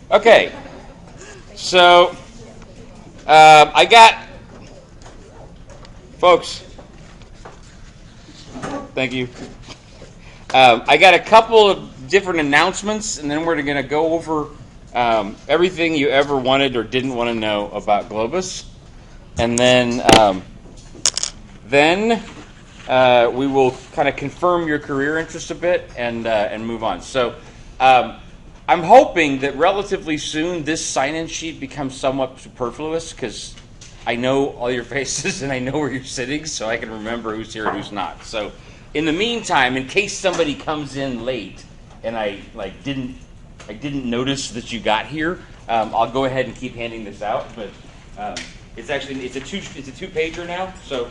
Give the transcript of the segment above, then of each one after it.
Okay, so I got, folks, thank you. I got a couple of different announcements, and then we're going to go over everything you ever wanted or didn't want to know about Globus. And then we will kind of confirm your career interest a bit and move on. So I'm hoping that relatively soon this sign-in sheet becomes somewhat superfluous because I know all your faces and I know where you're sitting, so I can remember who's here and who's not. So in the meantime, in case somebody comes in late and I didn't notice that you got here, I'll go ahead and keep handing this out. But it's a two-pager now. So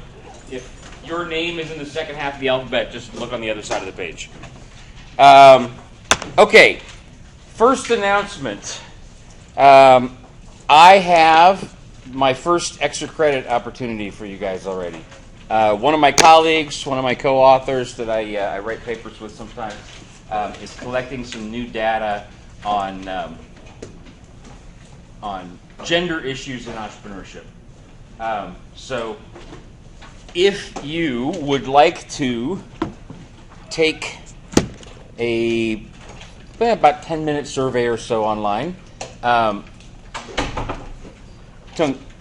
if your name is in the second half of the alphabet, just look on the other side of the page. Okay. First announcement. I have my first extra credit opportunity for you guys already. One of my colleagues, one of my co-authors that I write papers with sometimes, is collecting some new data on gender issues in entrepreneurship. So if you would like to take about 10-minute survey or so online,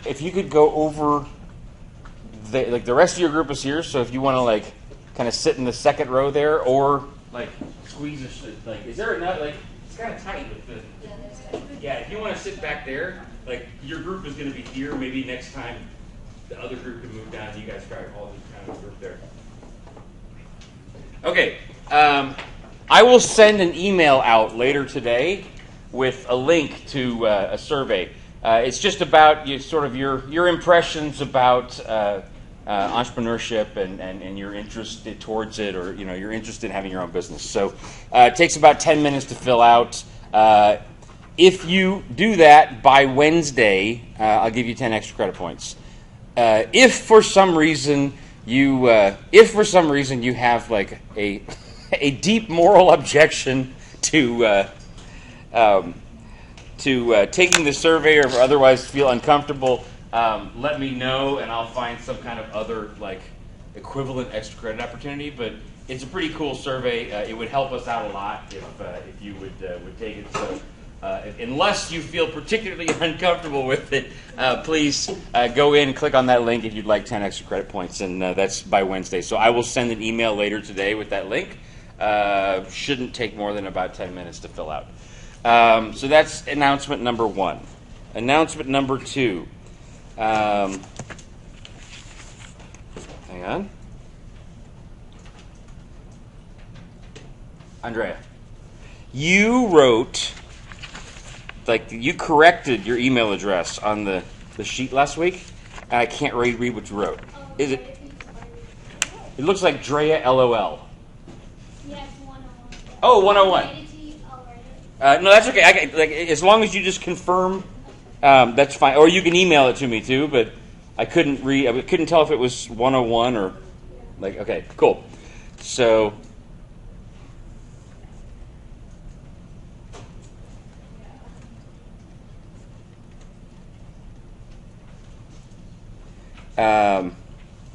if you could go over the rest of your group is here, so if you want to kind of sit in the second row there, or squeeze is there enough, it's kind of tight with the if you want to sit back there, your group is going to be here. Maybe next time the other group can move down. You guys try all this kind of group there. Okay. I will send an email out later today with a link to a survey. It's just about your impressions about entrepreneurship and your interest towards it, or you're interested in having your own business. So it takes about 10 minutes to fill out. If you do that by Wednesday, I'll give you 10 extra credit points. If for some reason you have a deep moral objection to taking the survey, or otherwise feel uncomfortable, let me know, and I'll find some kind of other equivalent extra credit opportunity. But it's a pretty cool survey. It would help us out a lot if you would take it. So unless you feel particularly uncomfortable with it, please go in and click on that link if you'd like 10 extra credit points, and that's by Wednesday. So I will send an email later today with that link. Shouldn't take more than about 10 minutes to fill out. So that's announcement number 1. Announcement number 2. Hang on. Andrea, you wrote, you corrected your email address on the sheet last week, and I can't read what you wrote. Is it? It looks like Drea LOL. Yes, 101. Oh, 101. No, that's okay. As long as you just confirm, that's fine. Or you can email it to me too. But I couldn't read. I couldn't tell if it was 101 or Okay, cool. So.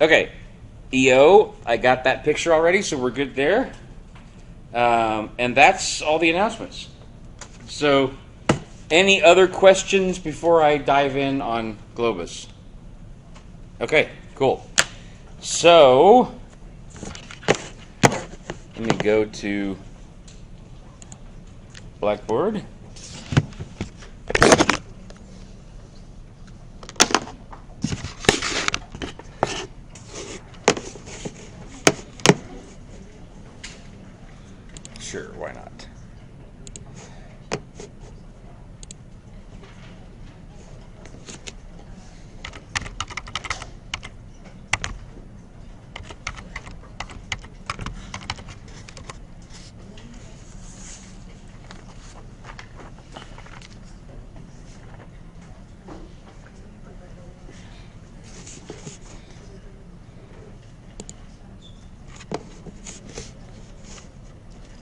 Okay, EO, I got that picture already, so we're good there. And that's all the announcements. So, any other questions before I dive in on Globus? Okay, cool. So, let me go to Blackboard. Sure, why not?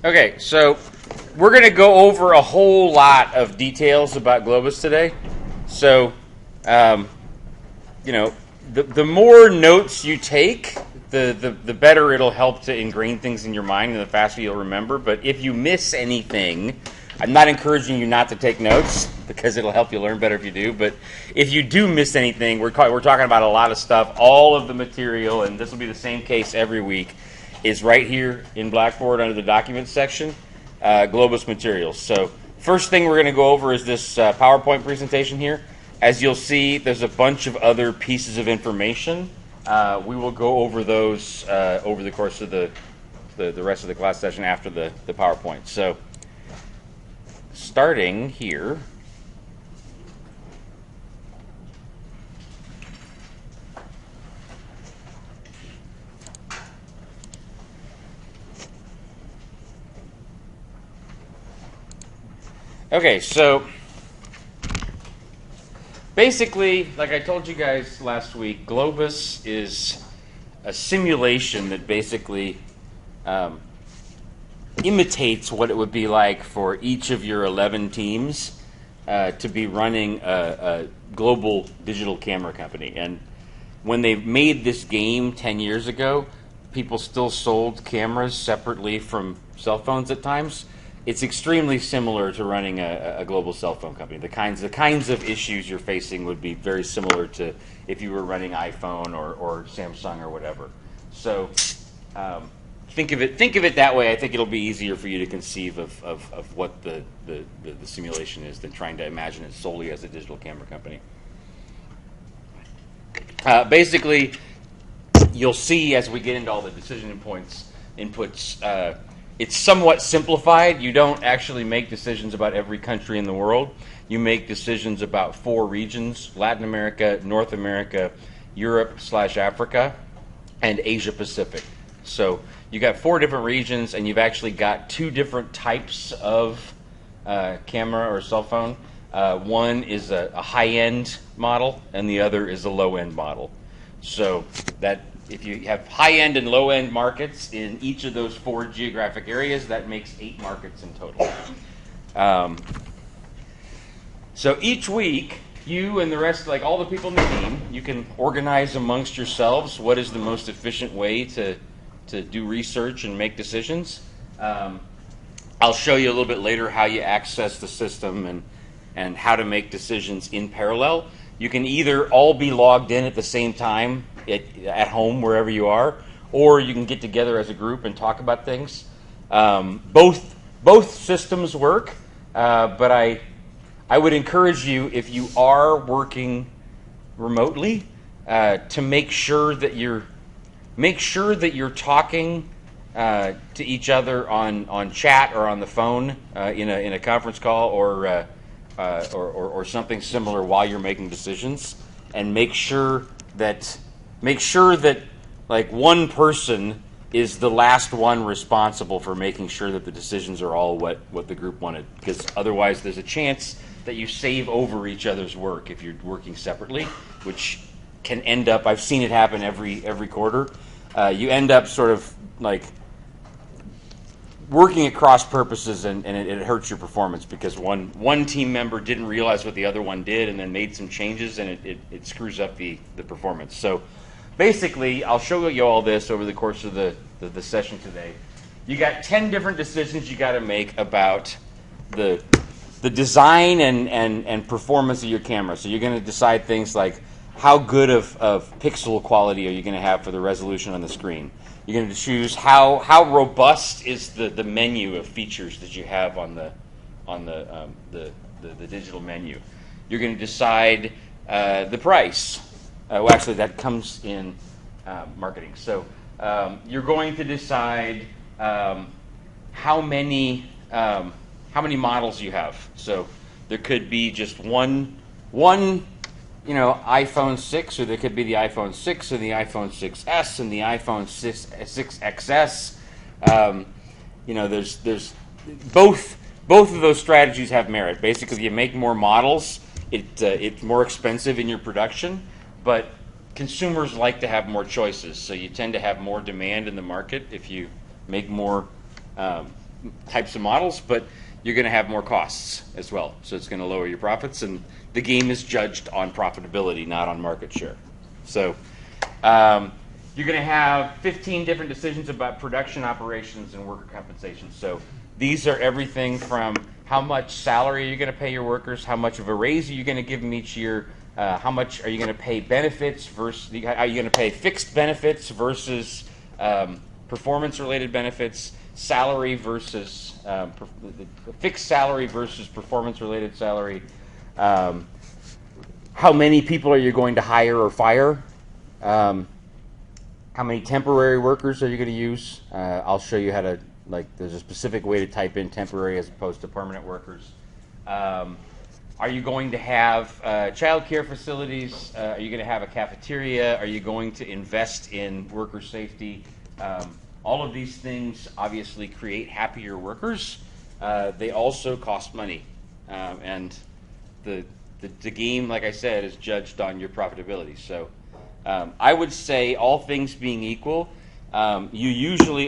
Okay, so we're going to go over a whole lot of details about Globus today. So, the more notes you take, the better it'll help to ingrain things in your mind and the faster you'll remember. But if you miss anything, I'm not encouraging you not to take notes because it'll help you learn better if you do. But if you do miss anything, we're talking about a lot of stuff. All of the material, and this will be the same case every week, is right here in Blackboard under the Documents section, Globus Materials. So first thing we're going to go over is this PowerPoint presentation here. As you'll see, there's a bunch of other pieces of information. We will go over those over the course of the rest of the class session after the PowerPoint. So starting here, okay, so basically, like I told you guys last week, Globus is a simulation that basically imitates what it would be like for each of your 11 teams to be running a global digital camera company. And when they made this game 10 years ago, people still sold cameras separately from cell phones at times. It's extremely similar to running a global cell phone company. The kinds of issues you're facing would be very similar to if you were running iPhone or Samsung or whatever. So think of it that way. I think it'll be easier for you to conceive of what the simulation is than trying to imagine it solely as a digital camera company. Basically, you'll see as we get into all the decision inputs. It's somewhat simplified. You don't actually make decisions about every country in the world. You make decisions about 4 regions: Latin America, North America, Europe/Africa, and Asia Pacific. So you got 4 different regions, and you've actually got 2 different types of camera or cell phone. One is a high-end model, and the other is a low-end model. So that if you have high-end and low-end markets in each of those 4 geographic areas, that makes 8 markets in total. So each week, you and the rest, like all the people in the team, you can organize amongst yourselves what is the most efficient way to do research and make decisions. I'll show you a little bit later how you access the system and how to make decisions in parallel. You can either all be logged in at the same time at home, wherever you are, or you can get together as a group and talk about things. Both systems work, but I would encourage you, if you are working remotely, to make sure that you're talking to each other on chat or on the phone in a conference call or something similar while you're making decisions, and make sure that like one person is the last one responsible for making sure that the decisions are all what the group wanted, because otherwise there's a chance that you save over each other's work if you're working separately, which can end up, I've seen it happen every quarter. You end up sort of like working at cross purposes, and it hurts your performance because one team member didn't realize what the other one did and then made some changes, and it screws up the performance. So basically, I'll show you all this over the course of the session today. You got 10 different decisions you got to make about the design and performance of your camera. So you're going to decide things like how good of pixel quality are you going to have for the resolution on the screen. You're going to choose how robust is the menu of features that you have on the digital menu. You're going to decide the price. Well, actually, that comes in marketing. So you're going to decide how many models you have. So there could be just one iPhone 6, or there could be the iPhone 6 and the iPhone 6S and the iPhone 6XS. There's both of those strategies have merit. Basically, you make more models, it's more expensive in your production, but consumers like to have more choices, so you tend to have more demand in the market if you make more types of models. But you're going to have more costs as well. So it's going to lower your profits, and the game is judged on profitability, not on market share. So you're going to have 15 different decisions about production operations and worker compensation. So these are everything from how much salary you're going to pay your workers, how much of a raise are you going to give them each year, how much are you going to pay benefits versus, are you going to pay fixed benefits versus performance-related benefits, salary versus fixed salary versus performance-related salary, how many people are you going to hire or fire, how many temporary workers are you going to use. I'll show you how to, there's a specific way to type in temporary as opposed to permanent workers. Are you going to have child care facilities? Are you going to have a cafeteria? Are you going to invest in worker safety? All of these things obviously create happier workers. They also cost money. And the game, like I said, is judged on your profitability. So I would say, all things being equal, you're usually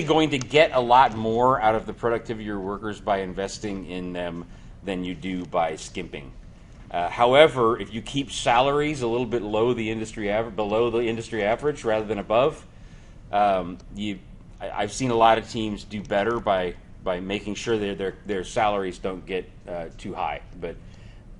going to get a lot more out of the productivity of your workers by investing in them than you do by skimping. However, if you keep salaries a little bit below the industry average rather than above, I've seen a lot of teams do better by making sure that their salaries don't get too high. But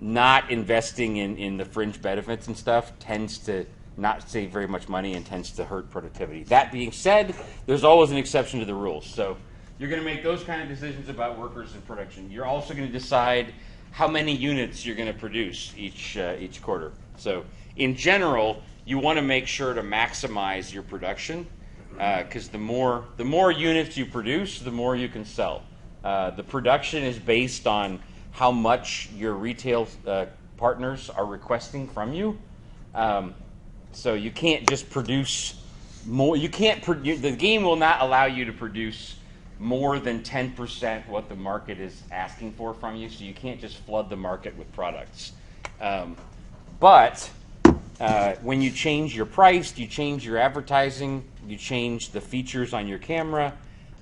not investing in the fringe benefits and stuff tends to not save very much money and tends to hurt productivity. That being said, there's always an exception to the rules. So you're going to make those kind of decisions about workers and production. You're also going to decide how many units you're going to produce each quarter. So in general, you want to make sure to maximize your production, because the more units you produce, the more you can sell. The production is based on how much your retail partners are requesting from you. So you can't just produce more. The game will not allow you to produce more than 10% what the market is asking for from you. So you can't just flood the market with products. But when you change your price, you change your advertising, you change the features on your camera,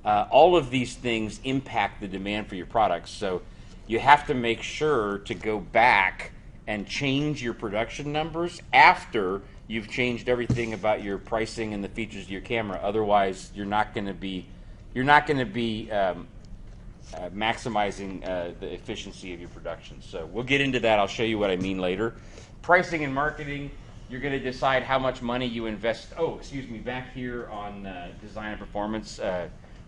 all of these things impact the demand for your products. So you have to make sure to go back and change your production numbers after you've changed everything about your pricing and the features of your camera. Otherwise, you're not going to be maximizing the efficiency of your production. So we'll get into that. I'll show you what I mean later. Pricing and marketing, you're going to decide how much money you invest. Back here on design and performance,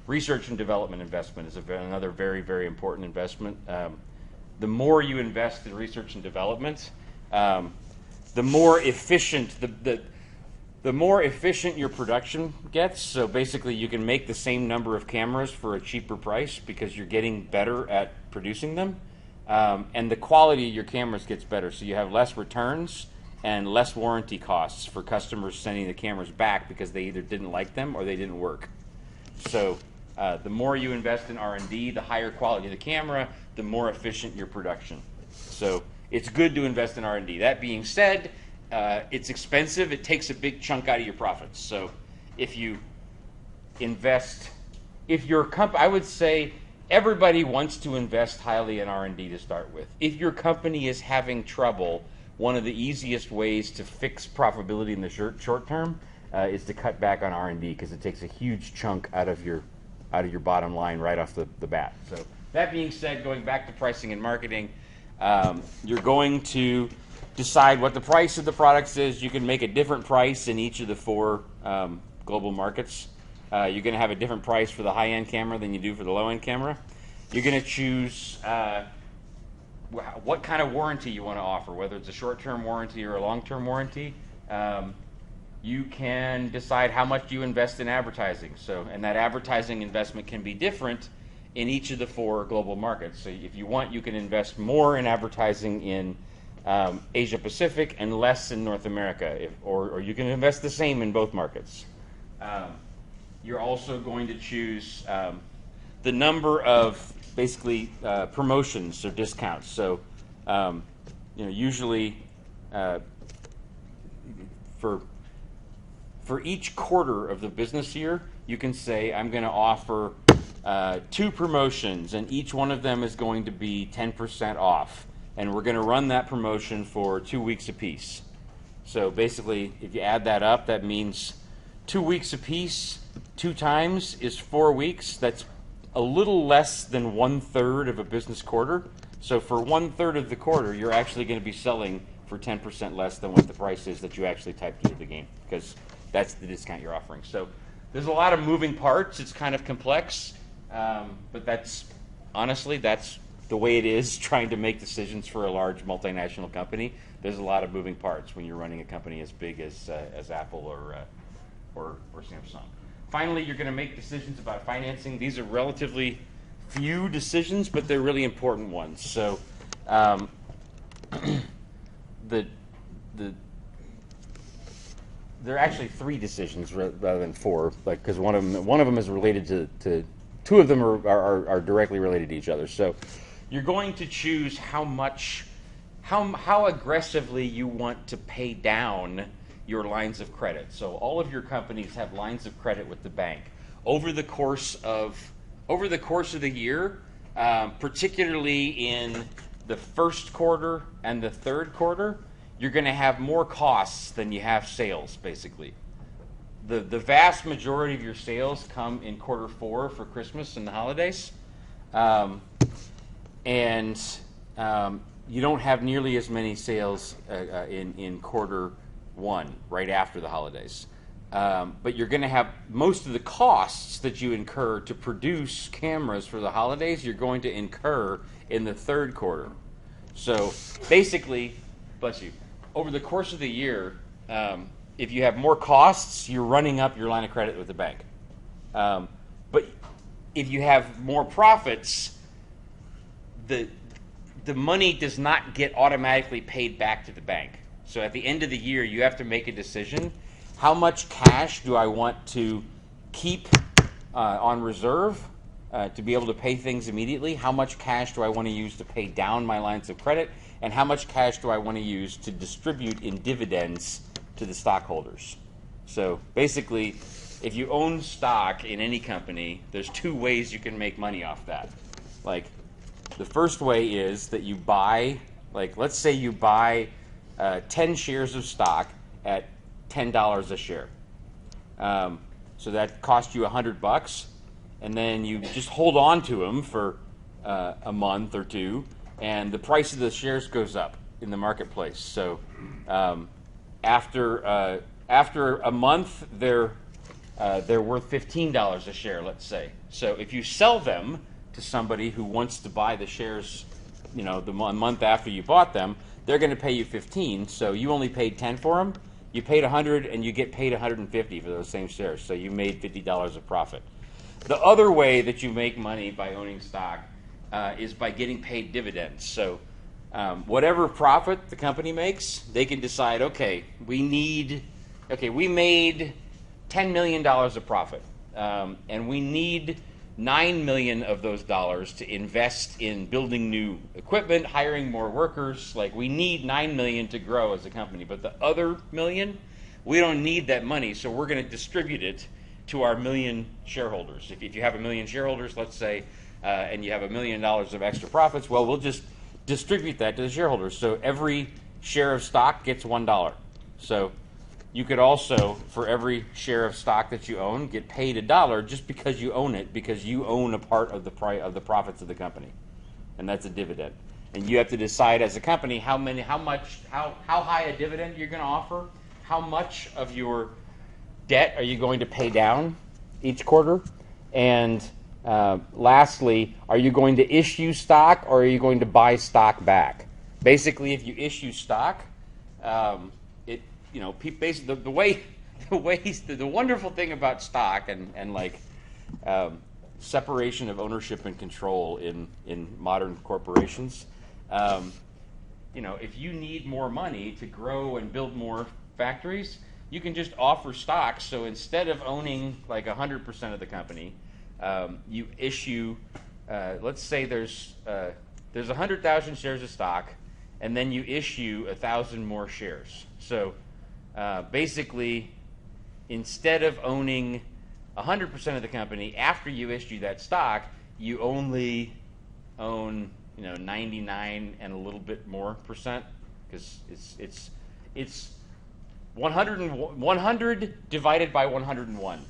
research and development investment is another very, very important investment. The more you invest in research and development, the more efficient the more efficient your production gets. So basically, you can make the same number of cameras for a cheaper price because you're getting better at producing them, and the quality of your cameras gets better. So you have less returns and less warranty costs for customers sending the cameras back because they either didn't like them or they didn't work. So the more you invest in R&D, the higher quality of the camera, the more efficient your production. So it's good to invest in R&D. That being said, it's expensive. It takes a big chunk out of your profits. So if you invest, I would say everybody wants to invest highly in R&D to start with. If your company is having trouble, one of the easiest ways to fix profitability in the short term is to cut back on R&D, because it takes a huge chunk out of your bottom line right off the bat. So that being said, going back to pricing and marketing, you're going to decide what the price of the products is. You can make a different price in each of the 4 global markets. You're going to have a different price for the high-end camera than you do for the low-end camera. You're going to choose what kind of warranty you want to offer, whether it's a short-term warranty or a long-term warranty. You can decide how much you invest in advertising. And that advertising investment can be different in each of the 4 global markets. So if you want, you can invest more in advertising in Asia Pacific and less in North America, or you can invest the same in both markets. You're also going to choose the number of basically promotions or discounts. So usually for each quarter of the business year, you can say, I'm going to offer 2 promotions, and each one of them is going to be 10% off. And we're going to run that promotion for 2 weeks apiece. So basically, if you add that up, that means 2 weeks apiece, 2 times is 4 weeks. That's a little less than 1/3 of a business quarter. So for 1/3 of the quarter, you're actually going to be selling for 10% less than what the price is that you actually typed into the game, because that's the discount you're offering. So there's a lot of moving parts. It's kind of complex, but that's the way it is trying to make decisions for a large multinational company. There's a lot of moving parts when you're running a company as big as Apple or Samsung. Finally, you're going to make decisions about financing. These are relatively few decisions, but they're really important ones. So there are actually 3 decisions rather than 4, because one of them is related to 2 of them are directly related to each other. So you're going to choose how aggressively you want to pay down your lines of credit. So all of your companies have lines of credit with the bank. Over the course of the year, particularly in the first quarter and the third quarter, you're going to have more costs than you have sales, basically. The vast majority of your sales come in quarter 4 for Christmas and the holidays. And you don't have nearly as many sales in quarter 1, right after the holidays. But you're going to have most of the costs that you incur to produce cameras for the holidays, you're going to incur in the third quarter. So basically, bless you, over the course of the year, if you have more costs, you're running up your line of credit with the bank. But if you have more profits, the money does not get automatically paid back to the bank. So at the end of the year, you have to make a decision. How much cash do I want to keep on reserve to be able to pay things immediately? How much cash do I want to use to pay down my lines of credit? And how much cash do I want to use to distribute in dividends to the stockholders? So basically, if you own stock in any company, there's 2 ways you can make money off that. Like, the first way is that you buy, let's say you buy 10 shares of stock at $10 a share. So that cost you $100, and then you just hold on to them for a month or 2, and the price of the shares goes up in the marketplace. So after a month, they're worth $15 a share, let's say. So if you sell them to somebody who wants to buy the shares, the month after you bought them, they're going to pay you $15. So you only paid $10 for them. You paid $100, and you get paid $150 for those same shares. So you made $50 of profit. The other way that you make money by owning stock is by getting paid dividends. So whatever profit the company makes, they can decide, we made $10 million of profit, and we need $9 million of those dollars to invest in building new equipment, hiring more workers. We need $9 million to grow as a company, but the other $1 million, we don't need that money, so we're going to distribute it to our 1 million shareholders. If you have 1 million shareholders, let's say, and you have $1 million of extra profits, well, we'll just distribute that to the shareholders. So every share of stock gets $1. So you could also, for every share of stock that you own, get paid $1 just because you own it, because you own a part of the profits of the company, and that's a dividend. And you have to decide as a company how high a dividend you're going to offer, how much of your debt are you going to pay down each quarter, and lastly, are you going to issue stock or are you going to buy stock back? Basically, if you issue stock, basically the wonderful thing about stock and separation of ownership and control in modern corporations, if you need more money to grow and build more factories, you can just offer stock. So instead of owning 100% of the company, you issue, let's say there's 100,000 shares of stock, and then you issue 1,000 more shares. So basically, instead of owning 100% of the company, after you issue that stock, you only own 99 and a little bit more percent, because it's 100 divided by 101.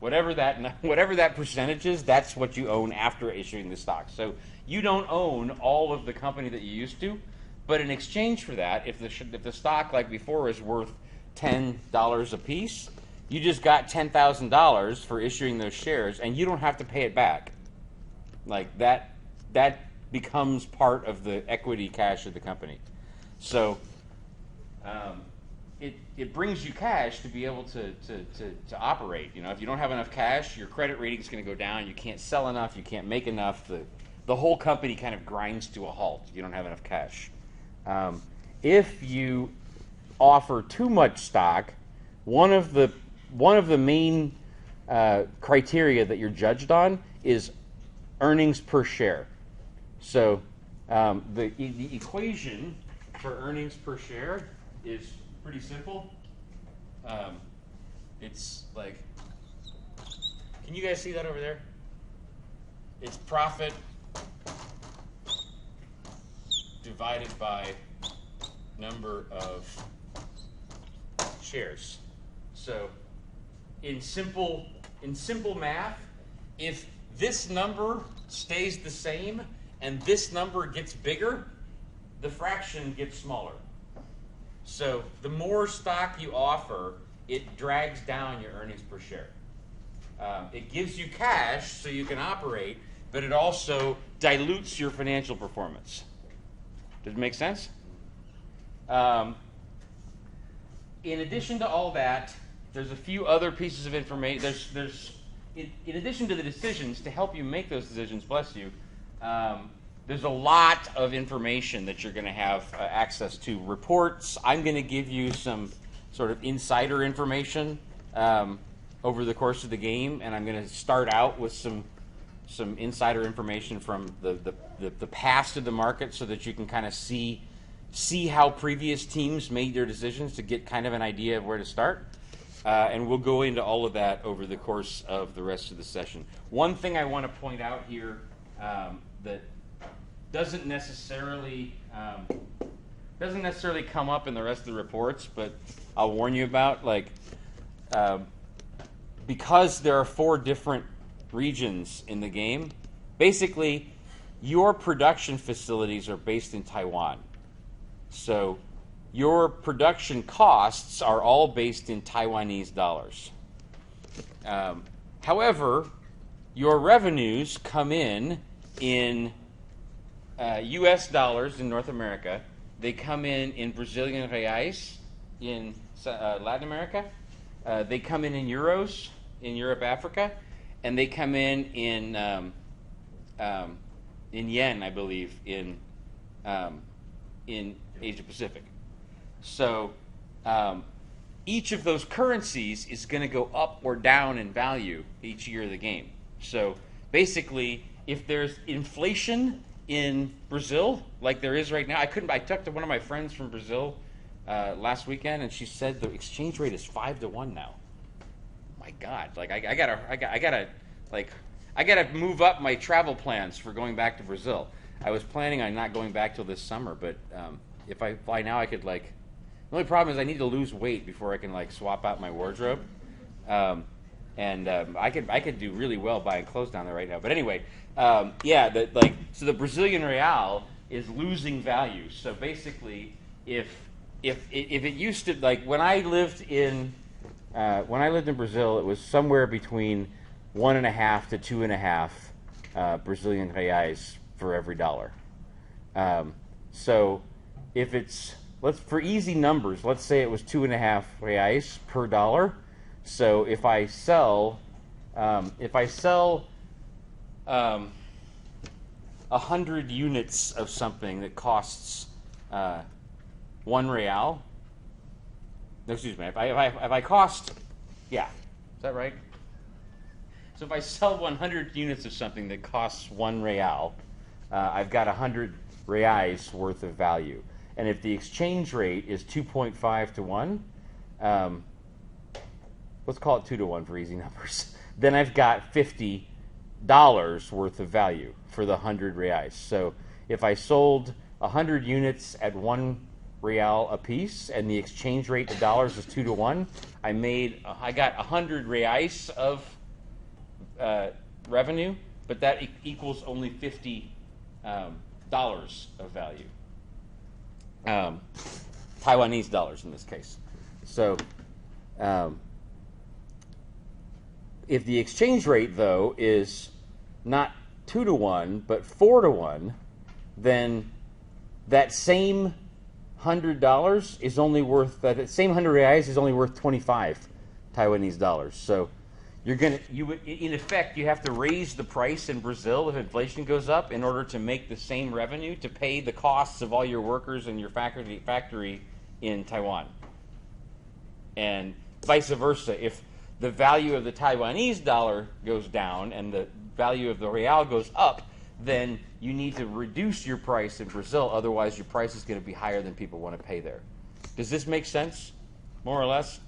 Whatever that percentage is, that's what you own after issuing the stock. So you don't own all of the company that you used to, but in exchange for that, if the stock like before is worth $10 a piece, you just got $10,000 for issuing those shares, and you don't have to pay it back. Like that becomes part of the equity cash of the company. So it brings you cash to be able to operate. If you don't have enough cash, your credit rating is going to go down. You can't sell enough. You can't make enough. The whole company kind of grinds to a halt. You don't have enough cash. If you offer too much stock, one of the main criteria that you're judged on is earnings per share. So the equation for earnings per share is pretty simple. It's like, can you guys see that over there? It's profit divided by number of shares. So in simple math, if this number stays the same and this number gets bigger, the fraction gets smaller. So the more stock you offer, it drags down your earnings per share. It gives you cash so you can operate, but it also dilutes your financial performance. Does it make sense? In addition to all that, there's a few other pieces of information. In addition to the decisions, to help you make those decisions, bless you, there's a lot of information that you're going to have access to. Reports. I'm going to give you some sort of insider information over the course of the game, and I'm going to start out with some insider information from the past of the market, so that you can kind of see how previous teams made their decisions to get kind of an idea of where to start. And we'll go into all of that over the course of the rest of the session. One thing I want to point out here that doesn't necessarily come up in the rest of the reports, but I'll warn you about, because there are 4 different regions in the game, basically your production facilities are based in Taiwan. So your production costs are all based in Taiwanese dollars. However, your revenues come in U.S. dollars in North America. They come in Brazilian reais in Latin America. They come in euros in Europe, Africa, and they come in yen, I believe, in Asia Pacific. So each of those currencies is going to go up or down in value each year of the game. So basically, if there's inflation in Brazil, like there is right now, I talked to one of my friends from Brazil last weekend, and she said the exchange rate is 5-1 now. My God, I gotta move up my travel plans for going back to Brazil. I was planning on not going back till this summer, but if I fly now, I could the only problem is I need to lose weight before I can swap out my wardrobe. I could do really well buying clothes down there right now. But anyway, so the Brazilian real is losing value. So basically, if it used to, when I lived in Brazil, it was somewhere between 1.5 to 2.5 Brazilian reais for every dollar. So if it's, for easy numbers, let's say it was 2.5 reais per dollar. So if I sell 100 units of something that costs 1 real. No, excuse me. If I cost, is that right? So if I sell 100 units of something that costs 1 real, I've got 100 reais worth of value. And if the exchange rate is 2.5 to 1, let's call it 2 to 1 for easy numbers. then I've got $50 worth of value for the 100 reais. So if I sold 100 units at 1 real a piece and the exchange rate to dollars was 2 to 1, I got 100 reais of revenue, but that equals only $50 of value. Taiwanese dollars in this case. So if the exchange rate, though, is not 2 to 1, but 4 to 1, then that same $100 is only worth, that same 100 reais is only worth 25 Taiwanese dollars. So in effect, you have to raise the price in Brazil if inflation goes up in order to make the same revenue to pay the costs of all your workers and your factory in Taiwan. And vice versa, if the value of the Taiwanese dollar goes down and the value of the real goes up, then you need to reduce your price in Brazil, otherwise your price is going to be higher than people want to pay there. Does this make sense, more or less?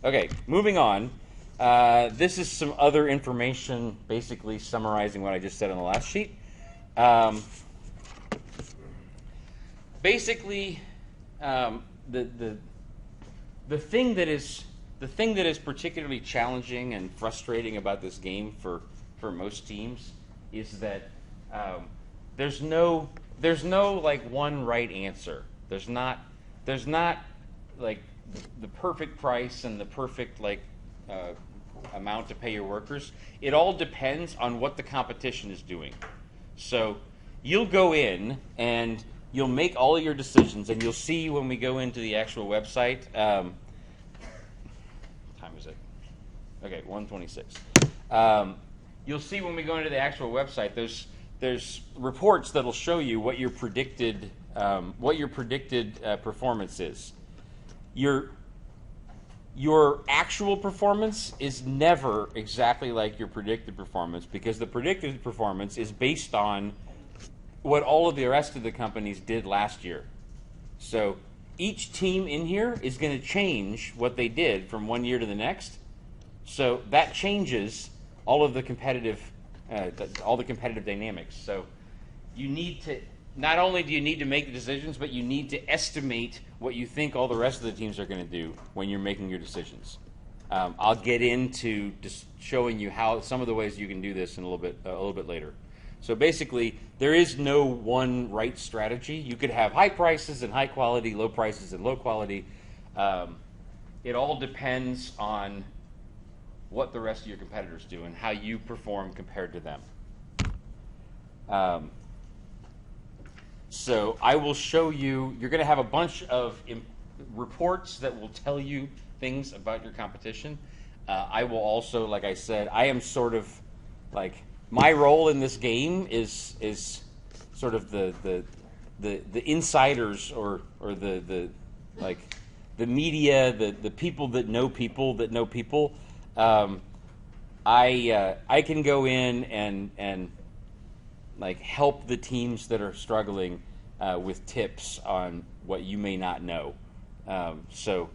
Okay, moving on. This is some other information, basically summarizing what I just said on the last sheet. Basically, the thing that is particularly challenging and frustrating about this game for most teams is that there's no like one right answer. There's not like the perfect price and the perfect amount to pay your workers. It all depends on what the competition is doing. So you'll go in and you'll make all of your decisions, and you'll see when we go into the actual website. Time is it? Okay, 1:26. You'll see when we go into the actual website, there's reports that'll show you what your predicted performance is. Your actual performance is never exactly like your predicted performance, because the predicted performance is based on what all of the rest of the companies did last year. So each team in here is going to change what they did from one year to the next. So that changes all of the competitive dynamics. So you need to, not only do you need to make the decisions, but you need to estimate what you think all the rest of the teams are going to do when you're making your decisions. I'll get into just showing you how some of the ways you can do this in a little bit later. So basically, there is no one right strategy. You could have high prices and high quality, low prices and low quality. It all depends on what the rest of your competitors do and how you perform compared to them. So I will show you, you're going to have a bunch of reports that will tell you things about your competition. I will also, like I said, I am sort of like, my role in this game is sort of the insiders or the media, the people that know people that know people. I can go in and like help the teams that are struggling with tips on what you may not know. So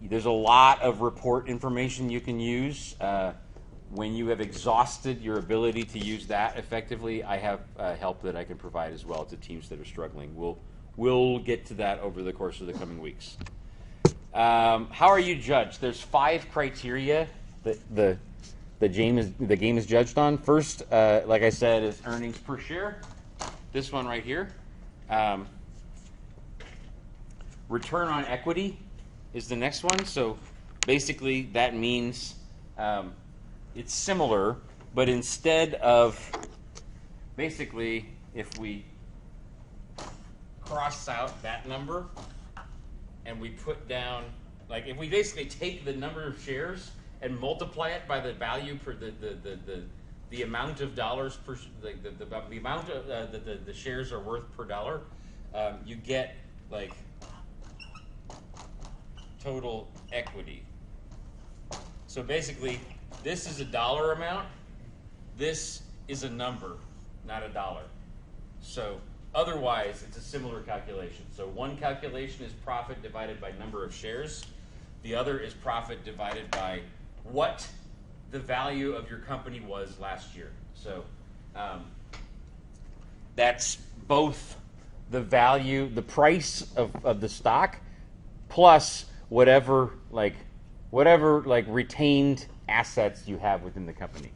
there's a lot of report information you can use. When you have exhausted your ability to use that effectively, I have help that I can provide as well to teams that are struggling. We'll get to that over the course of the coming weeks. How are you judged? There's 5 criteria that the game is judged on. First, like I said, is earnings per share. This one right here. Return on equity is the next one. So basically, that means it's similar, but instead of basically, if we cross out that number and we put down, like if we basically take the number of shares and multiply it by the value per the amount of dollars per the amount of the shares are worth per dollar, you get like total equity. So basically, this is a dollar amount. This is a number, not a dollar. So otherwise, it's a similar calculation. So one calculation is profit divided by number of shares. The other is profit divided by what the value of your company was last year. So that's both the value, the price of the stock, plus whatever retained assets you have within the company.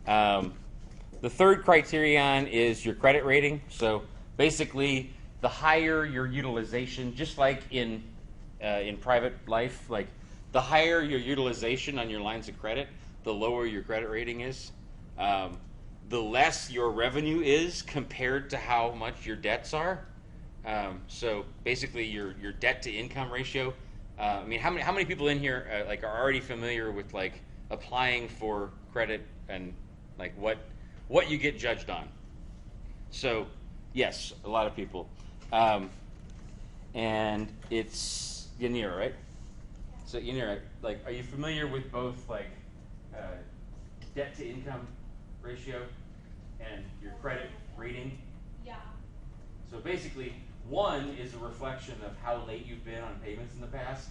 The third criterion is your credit rating. So basically, the higher your utilization, just like in private life, like the higher your utilization on your lines of credit, the lower your credit rating is. The less your revenue is compared to how much your debts are. So basically, your debt to income ratio. I mean, how many people in here are already familiar with applying for credit and what you get judged on? So yes, a lot of people, and it's Yanira, right? So Yanira, are you familiar with both debt to income ratio and your credit rating? Yeah. So basically, one is a reflection of how late you've been on payments in the past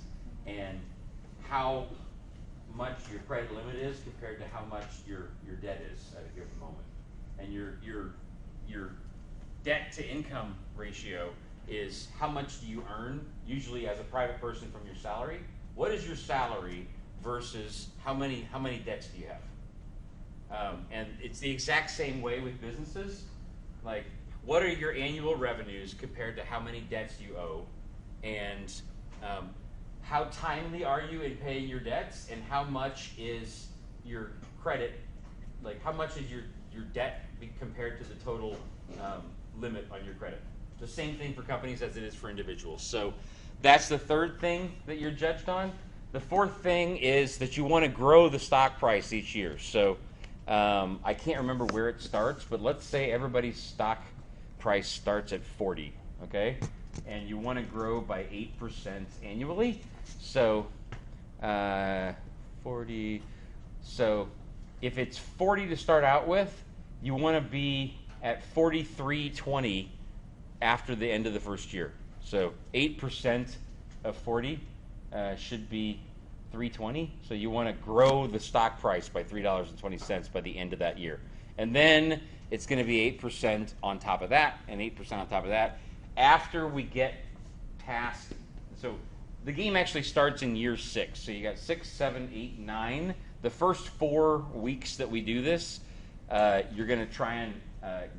and how much your credit limit is compared to how much your debt is at a given moment. And your debt to income ratio is how much do you earn, usually as a private person, from your salary. What is your salary versus how many debts do you have? And it's the exact same way with businesses. What are your annual revenues compared to how many debts you owe? And how timely are you in paying your debts? And how much is your credit, how much is your debt compared to the total limit on your credit? The same thing for companies as it is for individuals. So that's the third thing that you're judged on. The fourth thing is that you want to grow the stock price each year. So I can't remember where it starts, but let's say everybody's stock price starts at 40, okay? And you want to grow by 8% annually. So 40. So if it's 40 to start out with, you want to be at 43.20 after the end of the first year. So 8% of 40 should be 320. So you want to grow the stock price by $3.20 by the end of that year. And then it's going to be 8% on top of that, and 8% on top of that. After we get past, so the game actually starts in year 6. So you got 6, 7, 8, 9. The first 4 weeks that we do this, you're going to try and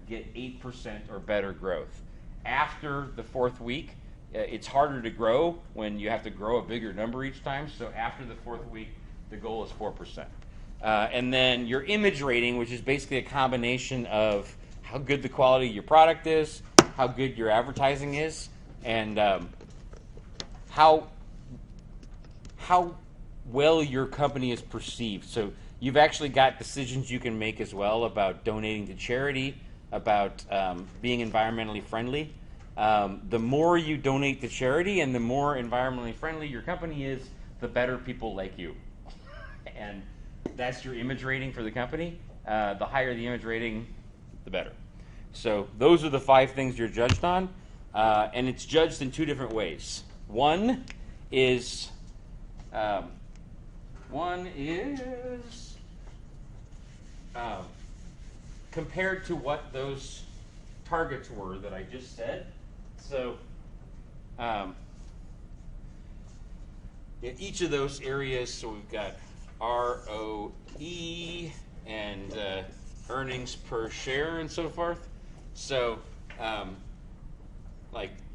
get 8% or better growth. After the 4th week, it's harder to grow when you have to grow a bigger number each time. So after the 4th week, the goal is 4%. And then your image rating, which is basically a combination of how good the quality of your product is, how good your advertising is, and how well your company is perceived. So you've actually got decisions you can make as well about donating to charity, about being environmentally friendly. The more you donate to charity and the more environmentally friendly your company is, the better people like you. And that's your image rating for the company. The higher the image rating, the better. So those are the 5 things you're judged on. And it's judged in 2 different ways. One is compared to what those targets were that I just said. So in each of those areas, so we've got ROE and earnings per share and so forth. So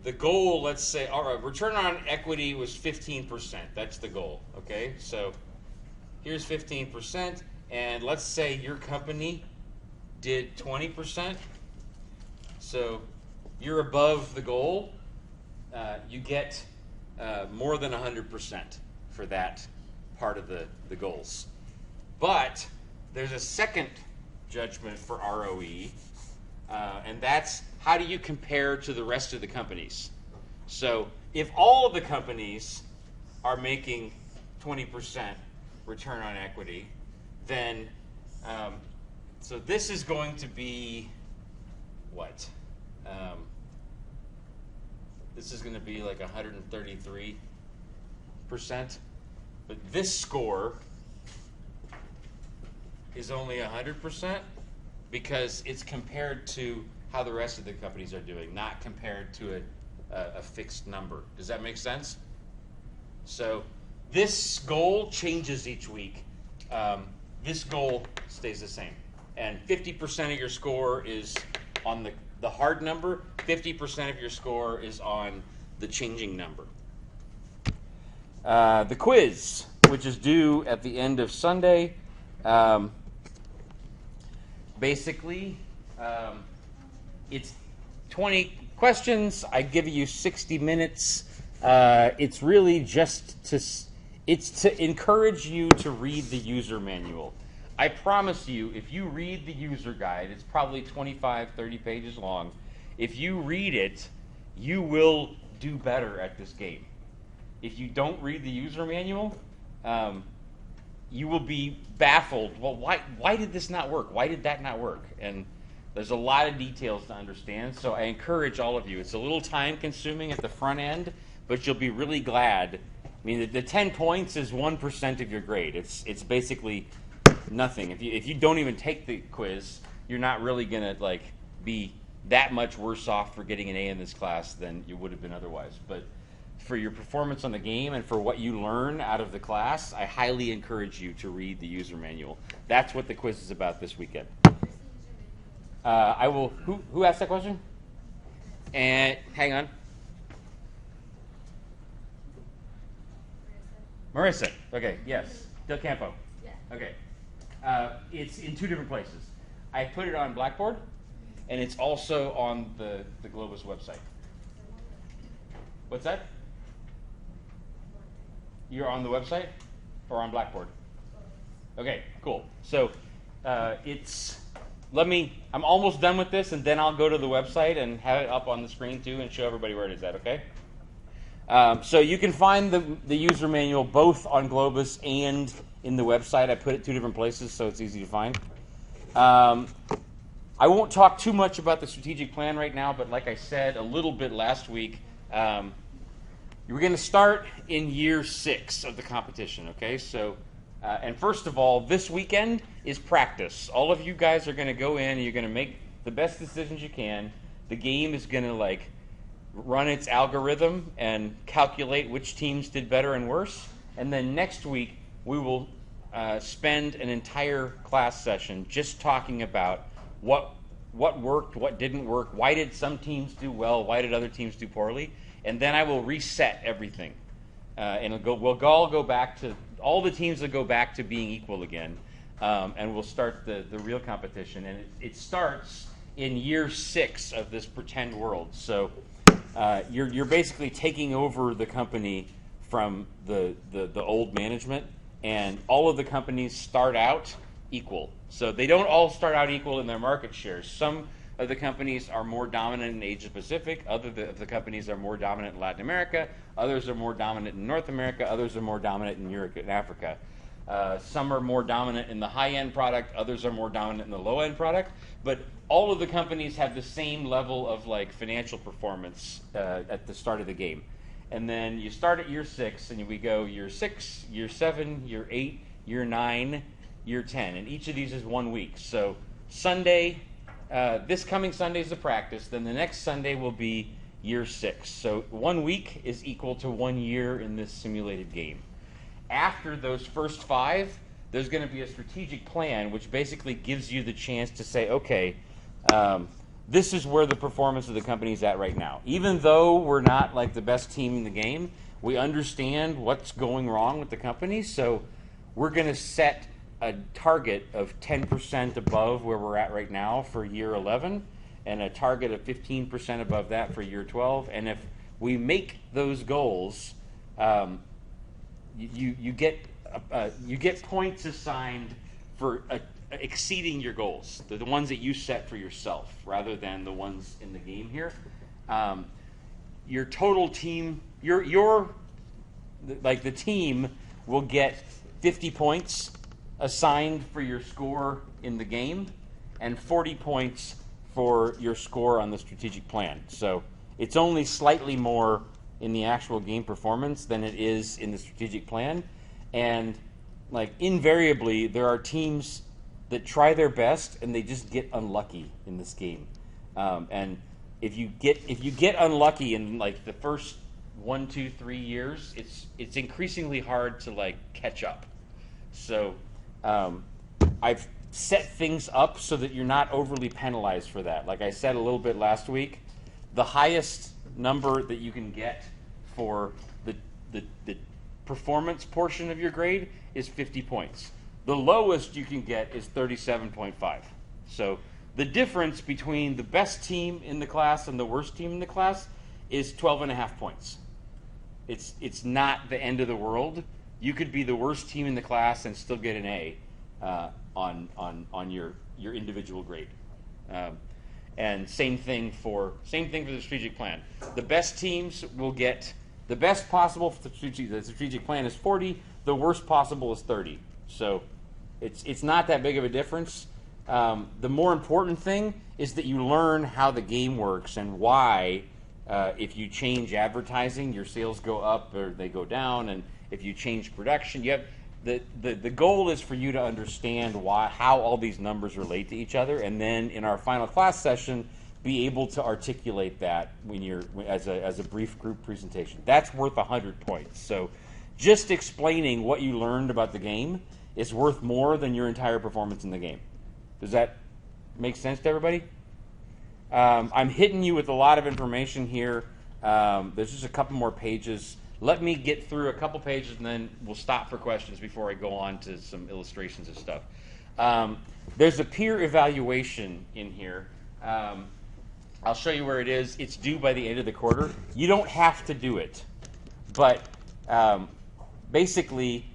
the goal, let's say, our return on equity was 15%. That's the goal, okay? So here's 15%, and let's say your company did 20%. So you're above the goal. You get more than 100% for that part of the goals. But there's a second judgment for ROE, and that's how do you compare to the rest of the companies? So if all of the companies are making 20% return on equity, then so this is going to be what? This is going to be like 133%. But this score is only 100% because it's compared to how the rest of the companies are doing, not compared to a fixed number. Does that make sense? So this goal changes each week. This goal stays the same. And 50% of your score is on the hard number. 50% of your score is on the changing number. The quiz, which is due at the end of Sunday. Basically, it's 20 questions. I give you 60 minutes. It's really just to encourage you to read the user manual. I promise you, if you read the user guide, it's probably 25, 30 pages long. If you read it, you will do better at this game. If you don't read the user manual, you will be baffled. Well, why did this not work? Why did that not work? And there's a lot of details to understand, so I encourage all of you. It's a little time-consuming at the front end, but you'll be really glad. I mean, the 10 points is 1% of your grade. It's basically nothing. If you don't even take the quiz, you're not really going to be that much worse off for getting an A in this class than you would have been otherwise. But for your performance on the game and for what you learn out of the class, I highly encourage you to read the user manual. That's what the quiz is about this weekend. I will. Who asked that question? And hang on. Marissa. Okay. Yes. Del Campo. Yeah. Okay. It's in 2 different places. I put it on Blackboard, and it's also on the Globus website. What's that? You're on the website or on Blackboard? Okay, cool. So I'm almost done with this, and then I'll go to the website and have it up on the screen too and show everybody where it is at, okay? So you can find the user manual both on Globus and in the website. I put it 2 different places so it's easy to find. I won't talk too much about the strategic plan right now, but like I said a little bit last week, we're going to start in year 6 of the competition, okay? So, and first of all, this weekend is practice. All of you guys are going to go in and you're going to make the best decisions you can. The game is going to run its algorithm and calculate which teams did better and worse. And then next week, we will spend an entire class session just talking about what worked, what didn't work, why did some teams do well, why did other teams do poorly. And then I will reset everything. And we'll all go back to, all the teams will go back to being equal again. And we'll start the real competition. And it starts in year 6 of this pretend world. So you're basically taking over the company from the old management. And all of the companies start out equal. So they don't all start out equal in their market shares. Some of the companies are more dominant in Asia Pacific. Other of the companies are more dominant in Latin America. Others are more dominant in North America. Others are more dominant in Europe and Africa. Some are more dominant in the high-end product. Others are more dominant in the low-end product. But all of the companies have the same level of financial performance at the start of the game. And then you start at year 6, and we go year 6, year 7, year 8, year 9, year 10. And each of these is 1 week. So Sunday, this coming Sunday is the practice. Then the next Sunday will be year 6. So 1 week is equal to 1 year in this simulated game. After those first 5, there's going to be a strategic plan, which basically gives you the chance to say, okay, this is where the performance of the company is at right now. Even though we're not the best team in the game, we understand what's going wrong with the company. So we're going to set a target of 10% above where we're at right now for year 11, and a target of 15% above that for year 12. And if we make those goals, you get points assigned for exceeding your goals, the ones that you set for yourself, rather than the ones in the game here. Your total team, the team will get 50 points assigned for your score in the game, and 40 points for your score on the strategic plan. So it's only slightly more in the actual game performance than it is in the strategic plan. And invariably, there are teams that try their best and they just get unlucky in this game. And if you get unlucky in like the first 1, 2, 3 years, it's increasingly hard to like catch up. So I've set things up so that you're not overly penalized for that. Like I said a little bit last week, the highest number that you can get for the performance portion of your grade is 50 points. The lowest you can get is 37.5. So the difference between the best team in the class and the worst team in the class is 12.5 points. It's not the end of the world. You could be the worst team in the class and still get an A on your individual grade. And same thing for the strategic plan. The best teams will get the best possible. The strategic plan is 40. The worst possible is 30. So it's not that big of a difference. The more important thing is that you learn how the game works and why. If you change advertising, your sales go up or they go down, and if you change production, you have the goal is for you to understand how all these numbers relate to each other, and then in our final class session, be able to articulate that when you're as a brief group presentation. That's worth 100 points. So, just explaining what you learned about the game is worth more than your entire performance in the game. Does that make sense to everybody? I'm hitting you with a lot of information here. There's just a couple more pages. Let me get through a couple pages and then we'll stop for questions before I go on to some illustrations of stuff. There's a peer evaluation in here. I'll show you where it is. It's due by the end of the quarter. You don't have to do it, but basically,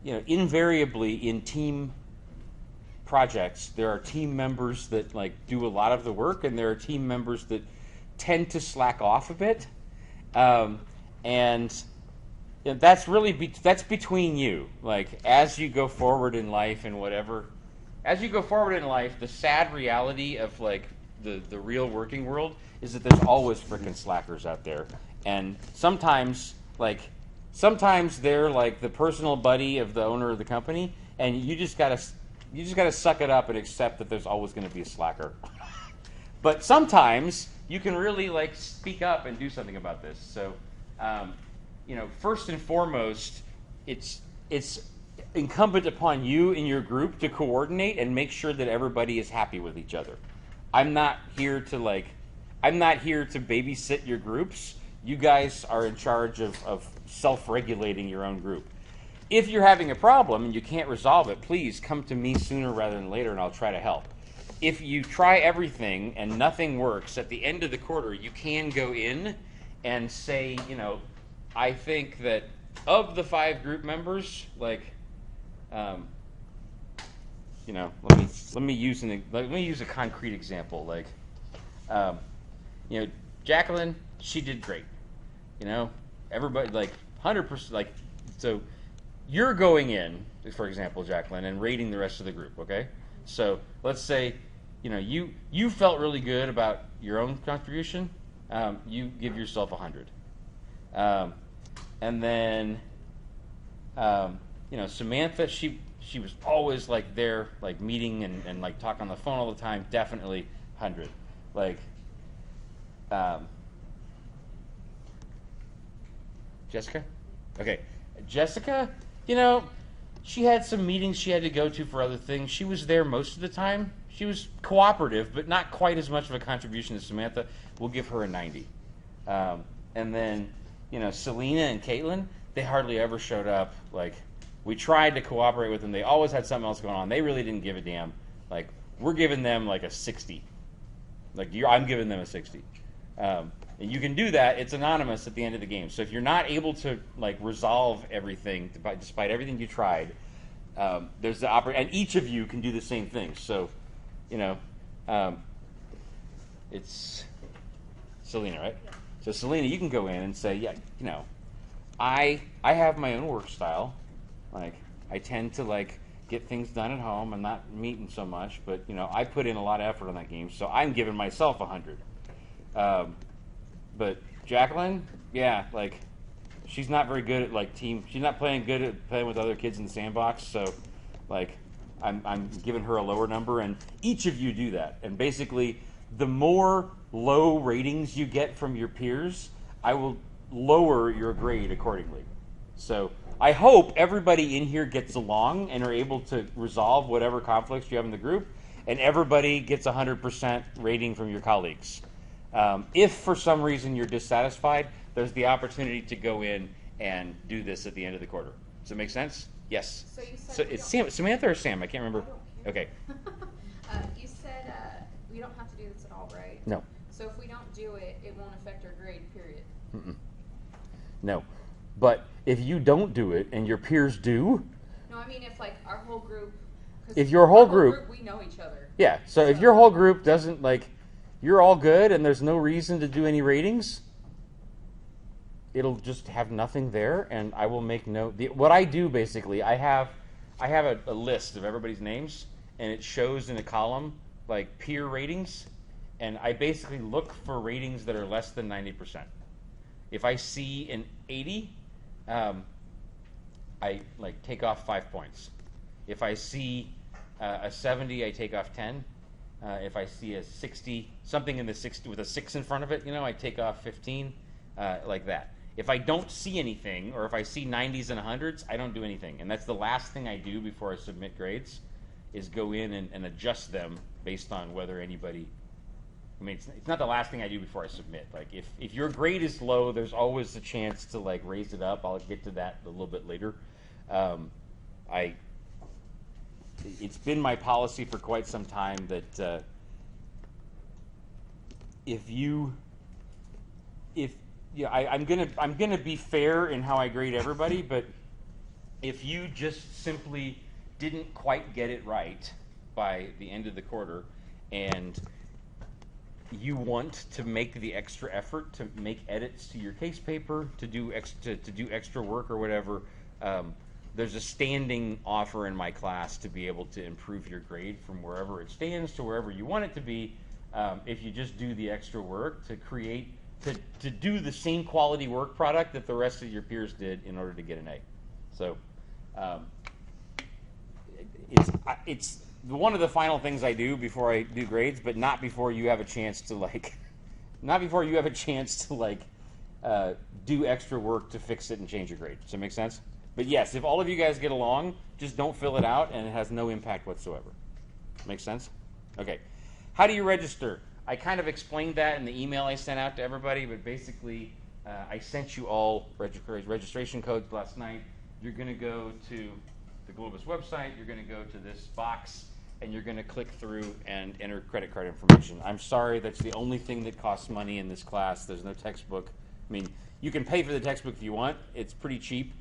invariably in team projects, there are team members that like do a lot of the work, and there are team members that tend to slack off a bit, and that's really that's between you. Like as you go forward in life and whatever, as you go forward in life, the sad reality of like the real working world is that there's always freaking slackers out there, and sometimes they're like the personal buddy of the owner of the company, and you just gotta suck it up and accept that there's always going to be a slacker. But sometimes you can really like speak up and do something about this. So, first and foremost, it's incumbent upon you and your group to coordinate and make sure that everybody is happy with each other. I'm not here to babysit your groups. You guys are in charge of self-regulating your own group. If you're having a problem and you can't resolve it, please come to me sooner rather than later, and I'll try to help. If you try everything and nothing works, at the end of the quarter, you can go in and say, I think that of the 5 group members, let me use a concrete example. Like, Jacqueline, she did great. Everybody 100%. So. You're going in, for example, Jacqueline, and rating the rest of the group, okay? So let's say, you felt really good about your own contribution. You give yourself 100. And then, Samantha, she was always like there, like meeting and like talking on the phone all the time. Definitely 100. Jessica? Okay. Jessica, she had some meetings she had to go to for other things. She was there most of the time. She was cooperative, but not quite as much of a contribution as Samantha. We'll give her a 90. And then, Selena and Caitlin, they hardly ever showed up. Like, we tried to cooperate with them. They always had something else going on. They really didn't give a damn. Like, we're giving them like a 60. I'm giving them a 60. And you can do that. It's anonymous at the end of the game. So if you're not able to resolve everything, despite everything you tried, there's the and each of you can do the same thing. So, it's Selena, right? Yeah. So Selena, you can go in and say, I have my own work style. Like I tend to get things done at home. I'm not meeting so much, but I put in a lot of effort on that game, so I'm giving myself 100. But Jacqueline, she's not very good at team. She's not playing good at playing with other kids in the sandbox. So, I'm giving her a lower number, and each of you do that. And basically, the more low ratings you get from your peers, I will lower your grade accordingly. So I hope everybody in here gets along and are able to resolve whatever conflicts you have in the group, and everybody gets 100% rating from your colleagues. If for some reason you're dissatisfied, there's the opportunity to go in and do this at the end of the quarter. Does it make sense? Yes. So you said So it's Samantha or Sam? I can't remember. I don't care. Okay. You said we don't have to do this at all, right? No. So if we don't do it, it won't affect our grade, period. No. But if you don't do it and your peers do, No, I mean if like our whole group. 'Cause if your whole our group, we know each other. yeah. So if your whole group doesn't like, you're all good and there's no reason to do any ratings, it'll just have nothing there, and I will make note. What I do basically, I have a list of everybody's names, and it shows in a column like peer ratings, and I basically look for ratings that are less than 90%. If I see an 80, I like take off 5 points. If I see a 70, I take off 10. If I see a 60, something in the 60 with a 6 in front of it, I take off 15, like that. If I don't see anything, or if I see 90s and 100s, I don't do anything. And that's the last thing I do before I submit grades, is go in and adjust them based on whether anybody, it's not the last thing I do before I submit. Like if your grade is low, there's always a chance to like raise it up. I'll get to that a little bit later. It's been my policy for quite some time that I'm gonna be fair in how I grade everybody, but if you just simply didn't quite get it right by the end of the quarter, and you want to make the extra effort to make edits to your case paper, to do extra work or whatever, there's a standing offer in my class to be able to improve your grade from wherever it stands to wherever you want it to be, if you just do the extra work to create. To do the same quality work product that the rest of your peers did in order to get an A. So it's one of the final things I do before I do grades, but not before you have a chance to do extra work to fix it and change your grade. Does that make sense? But yes, if all of you guys get along, just don't fill it out and it has no impact whatsoever. Make sense? Okay. How do you register? I kind of explained that in the email I sent out to everybody, but basically I sent you all registration codes last night. You're going to go to the Globus website, you're going to go to this box, and you're going to click through and enter credit card information. I'm sorry, that's the only thing that costs money in this class. There's no textbook. I mean, you can pay for the textbook if you want. It's pretty cheap.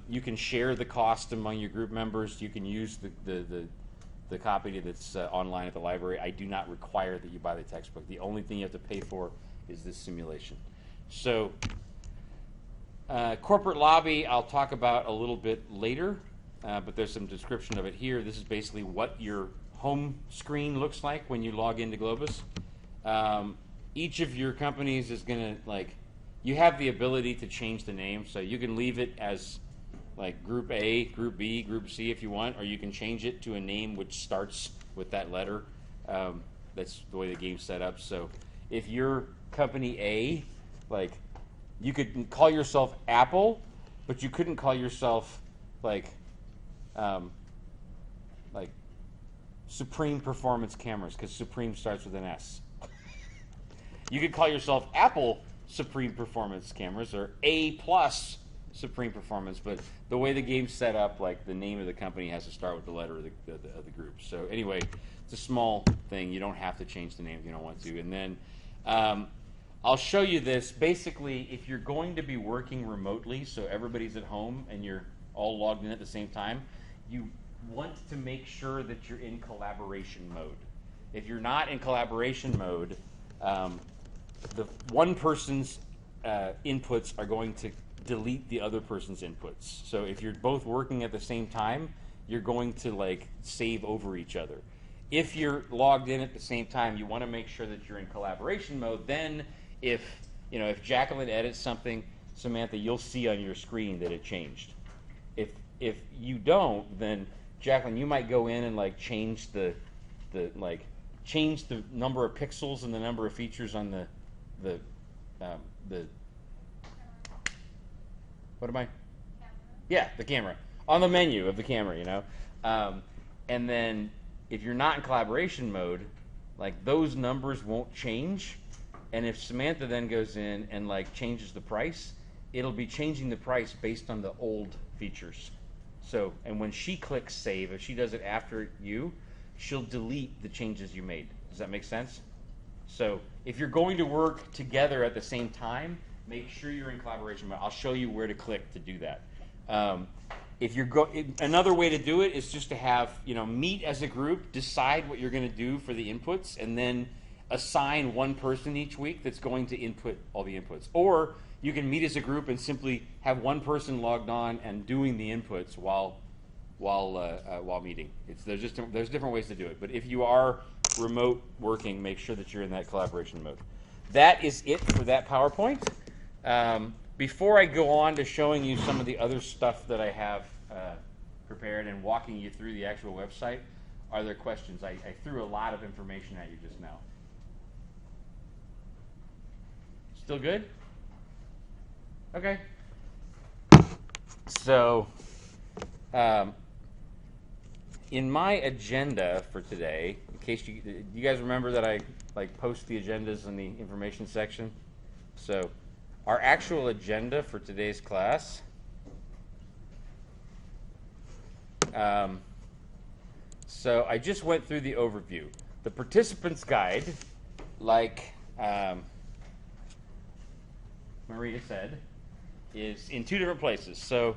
You can share the cost among your group members. You can use the copy that's online at the library. I do not require that you buy the textbook. The only thing you have to pay for is this simulation. So corporate lobby I'll talk about a little bit later, but there's some description of it here. This is basically what your home screen looks like when you log into Globus. Each of your companies is going to, you have the ability to change the name, so you can leave it as like Group A, Group B, Group C if you want, or you can change it to a name which starts with that letter. That's the way the game's set up. So if you're company A, you could call yourself Apple, but you couldn't call yourself Supreme Performance Cameras, because Supreme starts with an S. You could call yourself Apple Supreme Performance Cameras, or A plus Supreme Performance, but the way the game's set up, the name of the company has to start with the letter of the group. So anyway, it's a small thing. You don't have to change the name if you don't want to. And then I'll show you this. Basically, if you're going to be working remotely, so everybody's at home and you're all logged in at the same time, you want to make sure that you're in collaboration mode. If you're not in collaboration mode, the one person's inputs are going to delete the other person's inputs. So if you're both working at the same time, you're going to save over each other. If you're logged in at the same time, you want to make sure that you're in collaboration mode. Then if Jacqueline edits something, Samantha, you'll see on your screen that it changed. If you don't, then Jacqueline, you might go in and like change the number of pixels and the number of features on the what am I? Yeah, the camera. On the menu of the camera, you know. And then if you're not in collaboration mode, like those numbers won't change. And if Samantha then goes in and like changes the price, it'll be changing the price based on the old features. So, and when she clicks save, if she does it after you, she'll delete the changes you made. Does that make sense? So if you're going to work together at the same time, make sure you're in collaboration mode. I'll show you where to click to do that. Another way to do it is just to have, meet as a group, decide what you're going to do for the inputs, and then assign one person each week that's going to input all the inputs. Or you can meet as a group and simply have one person logged on and doing the inputs while meeting. There's different ways to do it. But if you are remote working, make sure that you're in that collaboration mode. That is it for that PowerPoint. Before I go on to showing you some of the other stuff that I have prepared and walking you through the actual website, are there questions? I threw a lot of information at you just now. Still good? Okay. So, in my agenda for today, in case you guys remember that I post the agendas in the information section. So, our actual agenda for today's class. So I just went through the overview. The participant's guide, like Maria said, is in two different places. So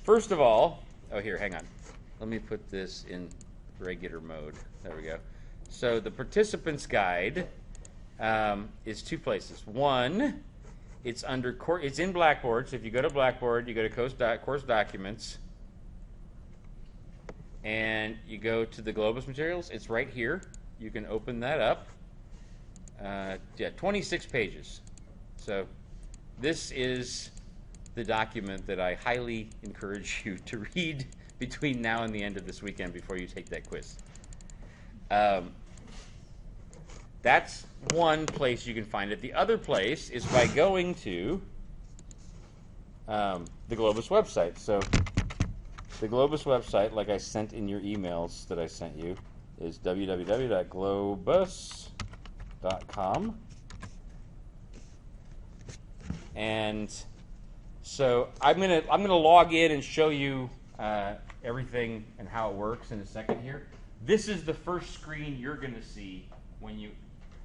first of all, hang on. Let me put this in regular mode. There we go. So the participant's guide is two places. One, it's in Blackboard. So if you go to Blackboard, you go to course documents, and you go to the Globus materials. It's right here. You can open that up. 26 pages. So this is the document that I highly encourage you to read between now and the end of this weekend before you take that quiz. That's one place you can find it. The other place is by going to the Globus website. So the Globus website, like I sent in your emails that I sent you, is www.globus.com. And so I'm gonna log in and show you everything and how it works in a second here. This is the first screen you're gonna see when you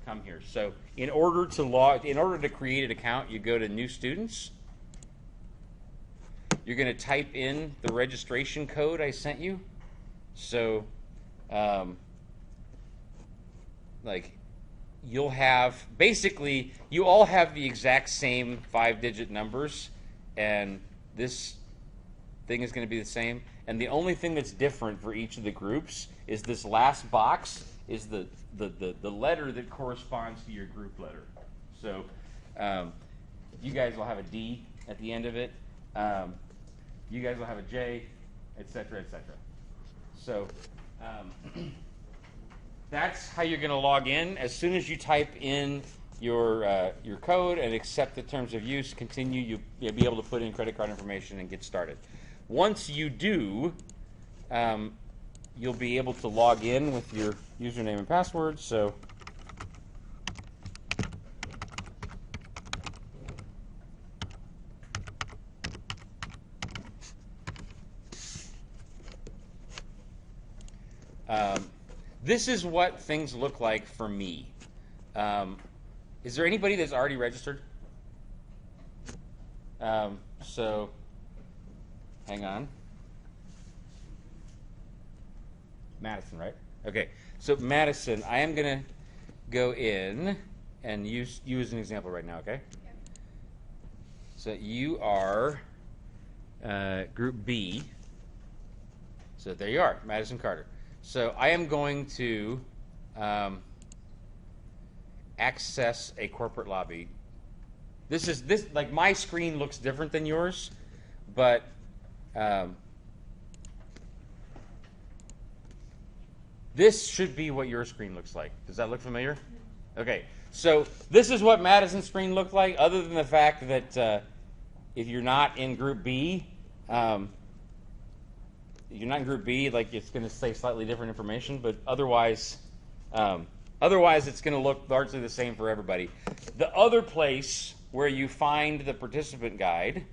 come here. So in order to create an account, you go to New Students. You're going to type in the registration code I sent you. So, you all have the exact same 5-digit numbers, and this thing is going to be the same. And the only thing that's different for each of the groups is this last box is the letter that corresponds to your group letter. So, you guys will have a D at the end of it. You guys will have a J, etc., etc. So that's how you're going to log in. As soon as you type in your code and accept the terms of use, continue, you'll be able to put in credit card information and get started. Once you do, you'll be able to log in with your username and password. So this is what things look like for me. Is there anybody that's already registered? So, hang on. Madison, right? Okay. So, Madison, I am going to go in and use you as an example right now, okay? Yep. So, you are Group B. So, there you are, Madison Carter. So I am going to access a corporate lobby. This my screen looks different than yours, but This should be what your screen looks like. Does that look familiar? Okay, so this is what Madison's screen looked like, other than the fact that if you're not in Group B, like it's going to say slightly different information, but otherwise it's going to look largely the same for everybody. The other place where you find the participant guide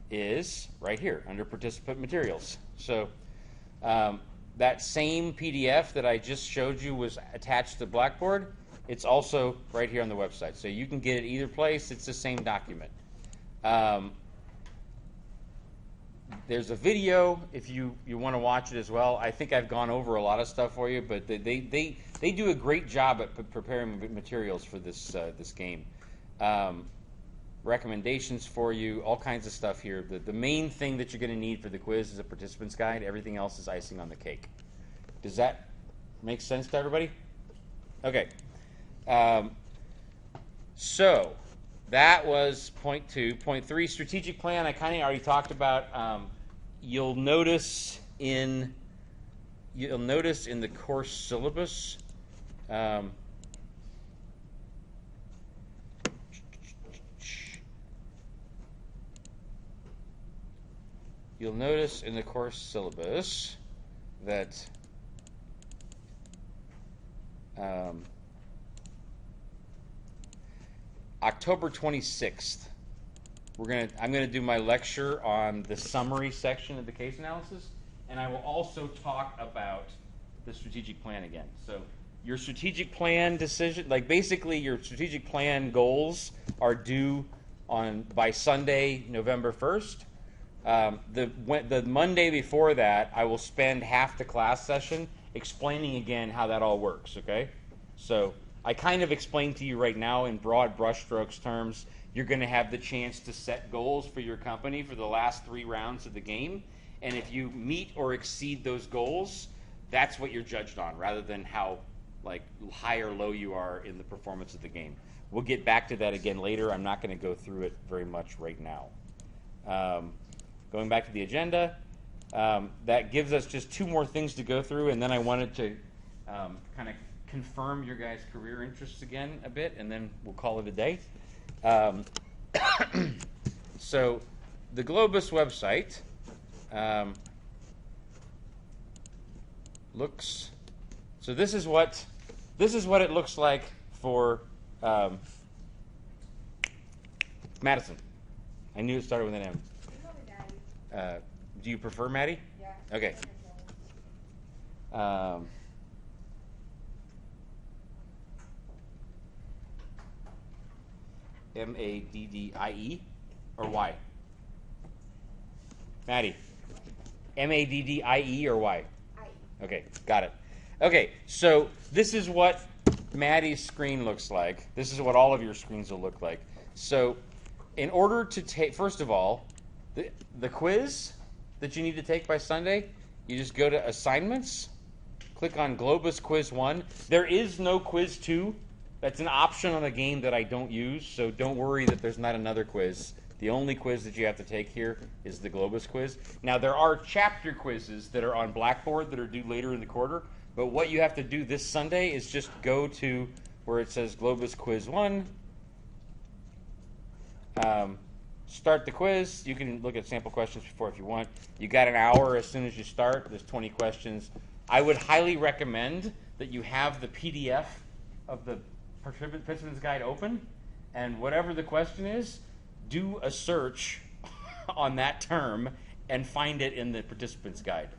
is right here under participant materials. So that same PDF that I just showed you was attached to Blackboard. It's also right here on the website. So you can get it either place. It's the same document. There's a video if you want to watch it as well. I think I've gone over a lot of stuff for you, but they do a great job at preparing materials for this game. Recommendations for you, all kinds of stuff here. The main thing that you're going to need for the quiz is a participant's guide. Everything else is icing on the cake. Does that make sense to everybody? Okay. So that was point 2. Point 3, strategic plan. I kind of already talked about. You'll notice in the course syllabus. You'll notice in the course syllabus that October 26th, I'm going to do my lecture on the summary section of the case analysis, and I will also talk about the strategic plan again. So your strategic plan decision, like basically your strategic plan goals are due by Sunday, November 1st. The Monday before that, I will spend half the class session explaining again how that all works, okay? So I kind of explained to you right now in broad brushstrokes terms. You're going to have the chance to set goals for your company for the last 3 rounds of the game, and if you meet or exceed those goals, that's what you're judged on, rather than how high or low you are in the performance of the game. We'll get back to that again later. I'm not going to go through it very much right now. Going back to the agenda, that gives us just 2 more things to go through, and then I wanted to kind of confirm your guys' career interests again a bit, and then we'll call it a day. So the Globus website looks. So this is what it looks like for Madison. I knew it started with an M. Do you prefer Maddie? Yeah. Okay. M-A-D-D-I-E or Y? Maddie. M-A-D-D-I-E or Y? I-E. Okay, got it. Okay, so this is what Maddie's screen looks like. This is what all of your screens will look like. So in order to take, first of all, the quiz that you need to take by Sunday, you just go to Assignments, click on Globus Quiz 1. There is no Quiz 2. That's an option on the game that I don't use, so don't worry that there's not another quiz. The only quiz that you have to take here is the Globus quiz. Now, there are chapter quizzes that are on Blackboard that are due later in the quarter, but what you have to do this Sunday is just go to where it says Globus Quiz 1, start the quiz. You can look at sample questions before if you want. You got an hour as soon as you start. There's 20 questions. I would highly recommend that you have the PDF of the Participant's Guide open, and whatever the question is, do a search on that term and find it in the Participant's Guide.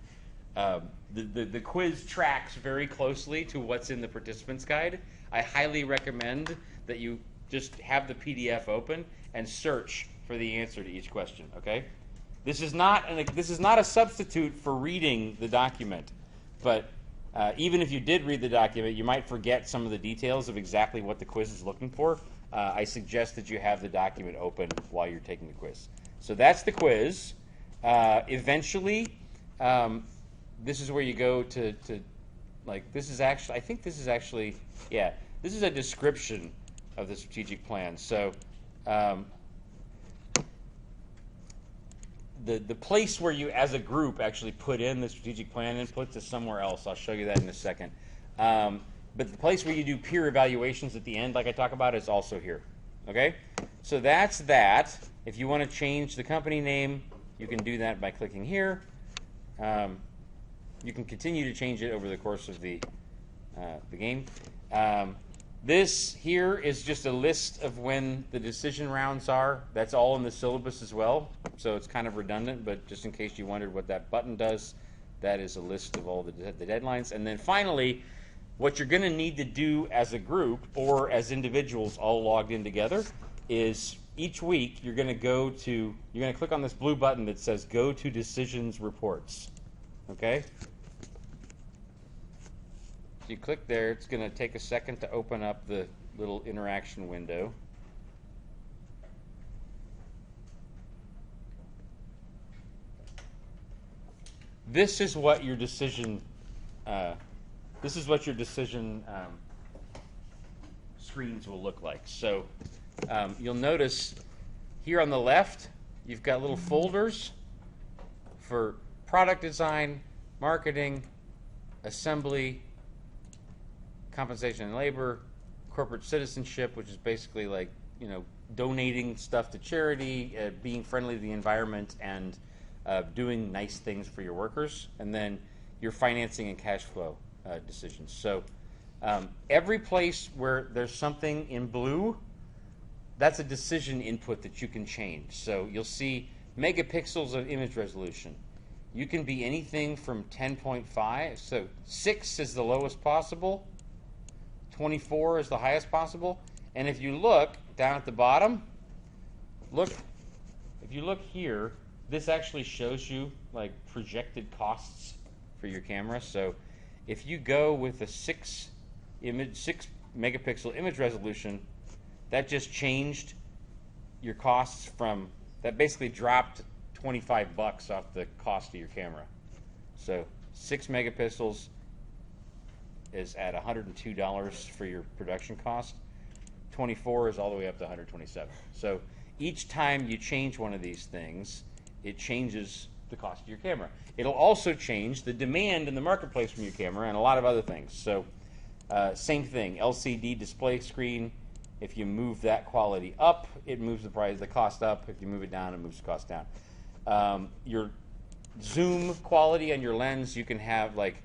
The quiz tracks very closely to what's in the Participant's Guide. I highly recommend that you just have the PDF open and search for the answer to each question, okay? This is not a substitute for reading the document, but even if you did read the document, you might forget some of the details of exactly what the quiz is looking for. I suggest that you have the document open while you're taking the quiz. So that's the quiz. Eventually, this is where you go to this is actually, I think this is actually, yeah, this is a description of the strategic plan. So the place where you, as a group, actually put in the strategic plan inputs is somewhere else. I'll show you that in a second. But the place where you do peer evaluations at the end, like I talk about, is also here. Okay? So that's that. If you want to change the company name, you can do that by clicking here. You can continue to change it over the course of the game. This here is just a list of when the decision rounds are. That's all in the syllabus as well, so it's kind of redundant, but just in case you wondered what that button does, that is a list of all the deadlines. And then finally, what you're going to need to do as a group or as individuals all logged in together is each week you're going to click on this blue button that says Go to Decisions Reports. Okay? If you click there, it's going to take a second to open up the little interaction window. This is what your decision screens will look like. So you'll notice here on the left, you've got little folders for product design, marketing, assembly, compensation and labor, corporate citizenship, which is basically like, donating stuff to charity, being friendly to the environment, and doing nice things for your workers, and then your financing and cash flow decisions. So every place where there's something in blue, that's a decision input that you can change. So you'll see megapixels of image resolution. You can be anything from 10.5, so 6 is the lowest possible, 24 is the highest possible, and if you look down at the bottom, if you look here, this actually shows you like projected costs for your camera. So if you go with a 6 megapixel image resolution, that just changed your costs from, that basically dropped $25 off the cost of your camera. So 6 megapixels is at $102 for your production cost. 24 is all the way up to 127. So each time you change one of these things, it changes the cost of your camera. It'll also change the demand in the marketplace from your camera and a lot of other things. So same thing, LCD display screen. If you move that quality up, it moves the cost up. If you move it down, it moves the cost down. Your zoom quality on your lens, you can have like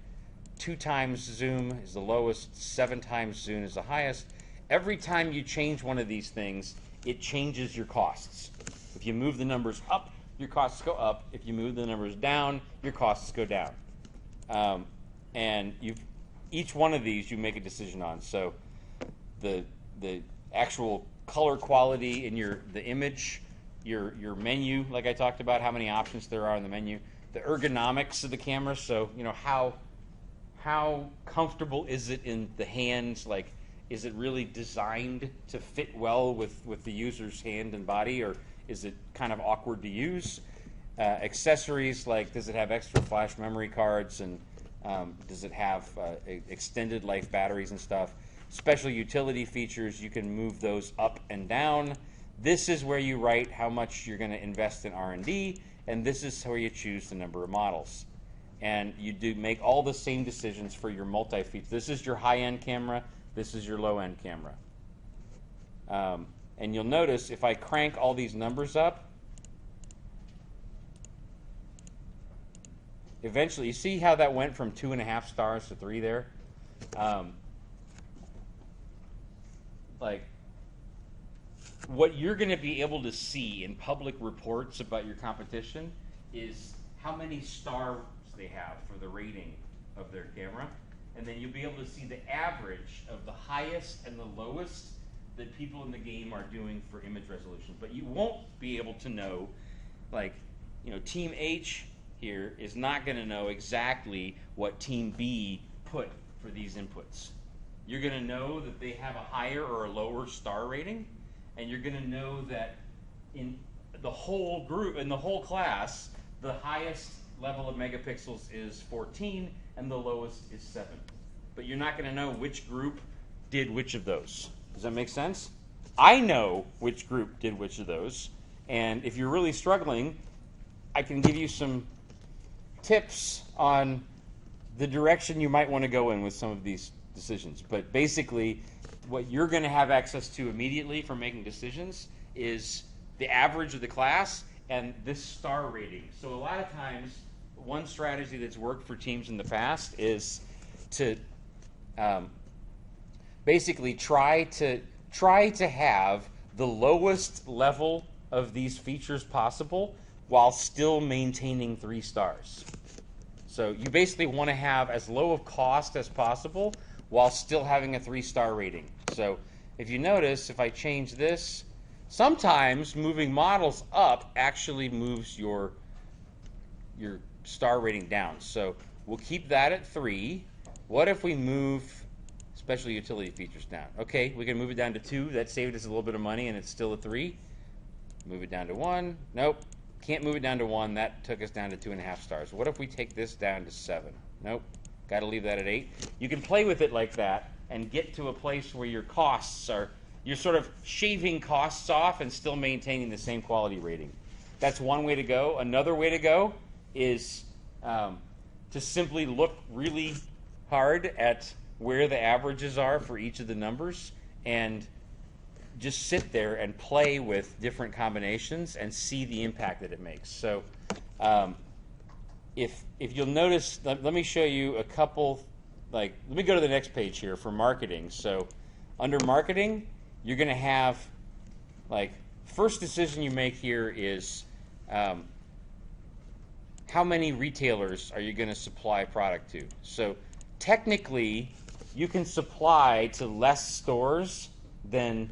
2 times zoom is the lowest, 7 times zoom is the highest. Every time you change one of these things, it changes your costs. If you move the numbers up, your costs go up. If you move the numbers down, your costs go down. And each one of these you make a decision on. So the actual color quality in the image, your menu, like I talked about, how many options there are in the menu, the ergonomics of the camera. So how comfortable is it in the hands? Like, is it really designed to fit well with the user's hand and body, or is it kind of awkward to use? Accessories, like does it have extra flash memory cards, and does it have extended life batteries and stuff? Special utility features, you can move those up and down. This is where you write how much you're going to invest in R&D, and this is where you choose the number of models. And you do make all the same decisions for your multi-feature. This is your high-end camera. This is your low-end camera. And you'll notice if I crank all these numbers up, eventually, you see how that went from 2.5 stars to 3 there? Like, what you're going to be able to see in public reports about your competition is how many stars they have for the rating of their camera. And then you'll be able to see the average of the highest and the lowest that people in the game are doing for image resolution. But you won't be able to know, like, Team H here is not going to know exactly what Team B put for these inputs. You're going to know that they have a higher or a lower star rating, and you're going to know that in the whole group, in the whole class, the highest level of megapixels is 14 and the lowest is 7. But you're not going to know which group did which of those. Does that make sense? I know which group did which of those, and if you're really struggling, I can give you some tips on the direction you might want to go in with some of these decisions. But basically, what you're going to have access to immediately for making decisions is the average of the class and this star rating. So a lot of times, one strategy that's worked for teams in the past is to basically try to have the lowest level of these features possible while still maintaining 3 stars. So you basically want to have as low of cost as possible while still having a 3-star rating. So if you notice, if I change this, sometimes moving models up actually moves your star rating down. So we'll keep that at 3. What if we move special utility features down? Okay, we can move it down to 2. That saved us a little bit of money, and it's still a 3. Move it down to 1. Nope. Can't move it down to 1. That took us down to 2.5 stars. What if we take this down to 7? Nope. Got to leave that at 8. You can play with it like that and get to a place where your costs are, you're sort of shaving costs off and still maintaining the same quality rating. That's one way to go. Another way to go is to simply look really hard at where the averages are for each of the numbers and just sit there and play with different combinations and see the impact that it makes. So if you'll notice, let me show you a couple, let me go to the next page here for marketing. So under marketing, you're going to have, first decision you make here is how many retailers are you going to supply product to? So technically, you can supply to less stores than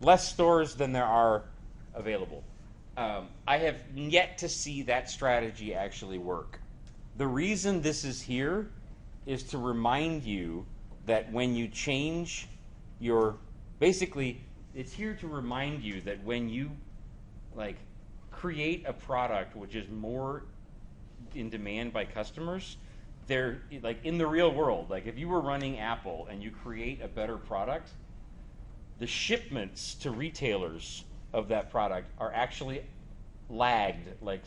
there are available. I have yet to see that strategy actually work. The reason this is here is to remind you that when you change it's here to remind you that when you create a product which is more in demand by customers, they're in the real world, if you were running Apple and you create a better product, the shipments to retailers of that product are actually lagged like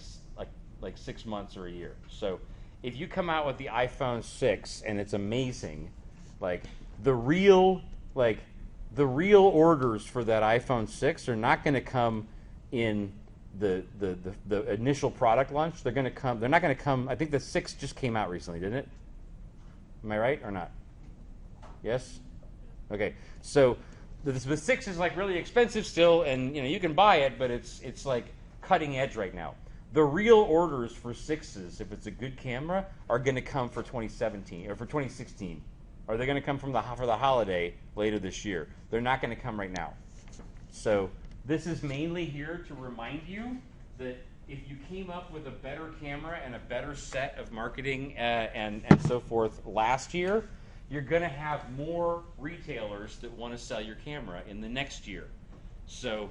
6 months or a year. So if you come out with the iPhone 6 and it's amazing, the real orders for that iPhone 6 are not going to come in the initial product launch. They're not going to come. I think the 6 just came out recently, didn't it? Am I right or not? Yes? Okay. So the 6 is really expensive still, and you can buy it, but it's cutting edge right now. The real orders for 6s, if it's a good camera, are going to come for 2017 or for 2016. Or they're going to come for the holiday later this year. They're not going to come right now. So this is mainly here to remind you that if you came up with a better camera and a better set of marketing and so forth last year, you're going to have more retailers that want to sell your camera in the next year. So,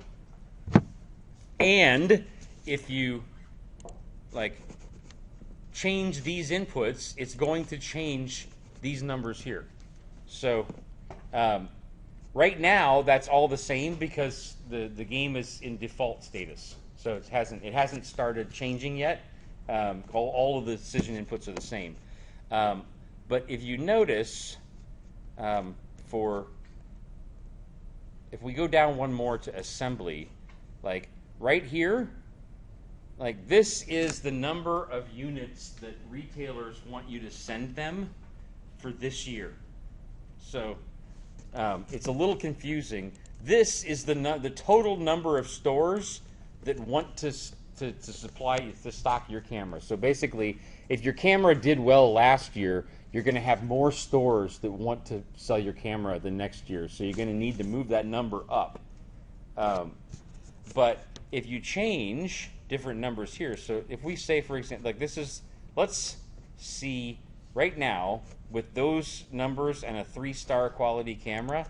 and if you change these inputs, it's going to change these numbers here. So right now that's all the same because the game is in default status. So it hasn't started changing yet. All of the decision inputs are the same. But if you notice, if we go down one more to assembly, right here, this is the number of units that retailers want you to send them for this year. So it's a little confusing. This is the total number of stores that want to stock your camera. So basically, if your camera did well last year, you're going to have more stores that want to sell your camera the next year. So you're going to need to move that number up. But if you change different numbers here, so if we say, for example, let's see right now with those numbers and a 3-star quality camera,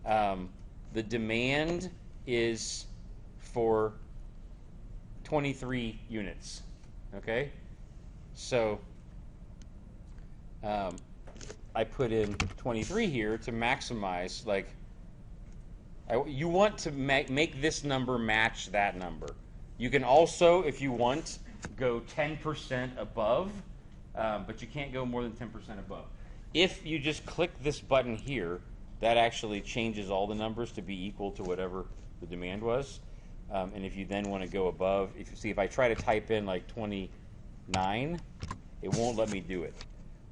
the demand is for 23 units. Okay? So I put in 23 here to maximize, you want to make this number match that number. You can also, if you want, go 10% above, but you can't go more than 10% above. If you just click this button here, that actually changes all the numbers to be equal to whatever the demand was. And if you then want to go above, if you see, if I try to type in like 29, it won't let me do it.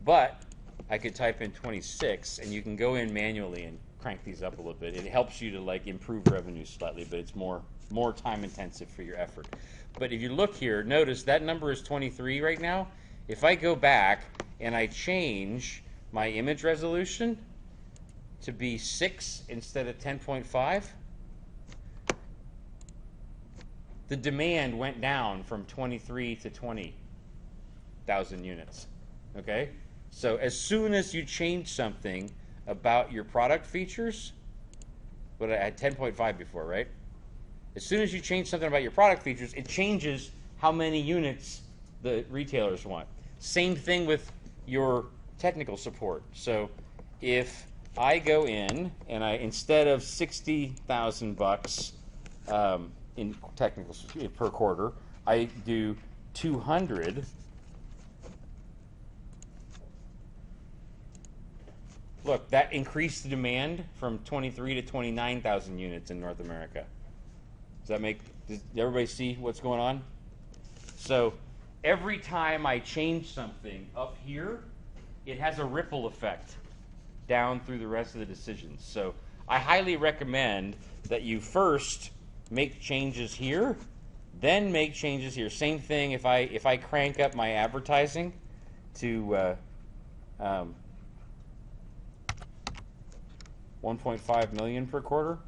But I could type in 26, and you can go in manually and crank these up a little bit. It helps you to like improve revenue slightly, but it's more time intensive for your effort. But if you look here, notice that number is 23 right now. If I go back and I change my image resolution to be 6 instead of 10.5, the demand went down from 23 to 20,000 units. Okay? So as soon as you change something about your product features, but I had 10.5 before, right? As soon as you change something about your product features, it changes how many units the retailers want. Same thing with your technical support. So if I go in and I, instead of 60,000 bucks in technical per quarter, I do 200. Look, that increased the demand from 23 to 29,000 units in North America. Does everybody see what's going on? So every time I change something up here, it has a ripple effect down through the rest of the decisions. So I highly recommend that you first make changes here, then make changes here. Same thing if I crank up my advertising to 1.5 million per quarter.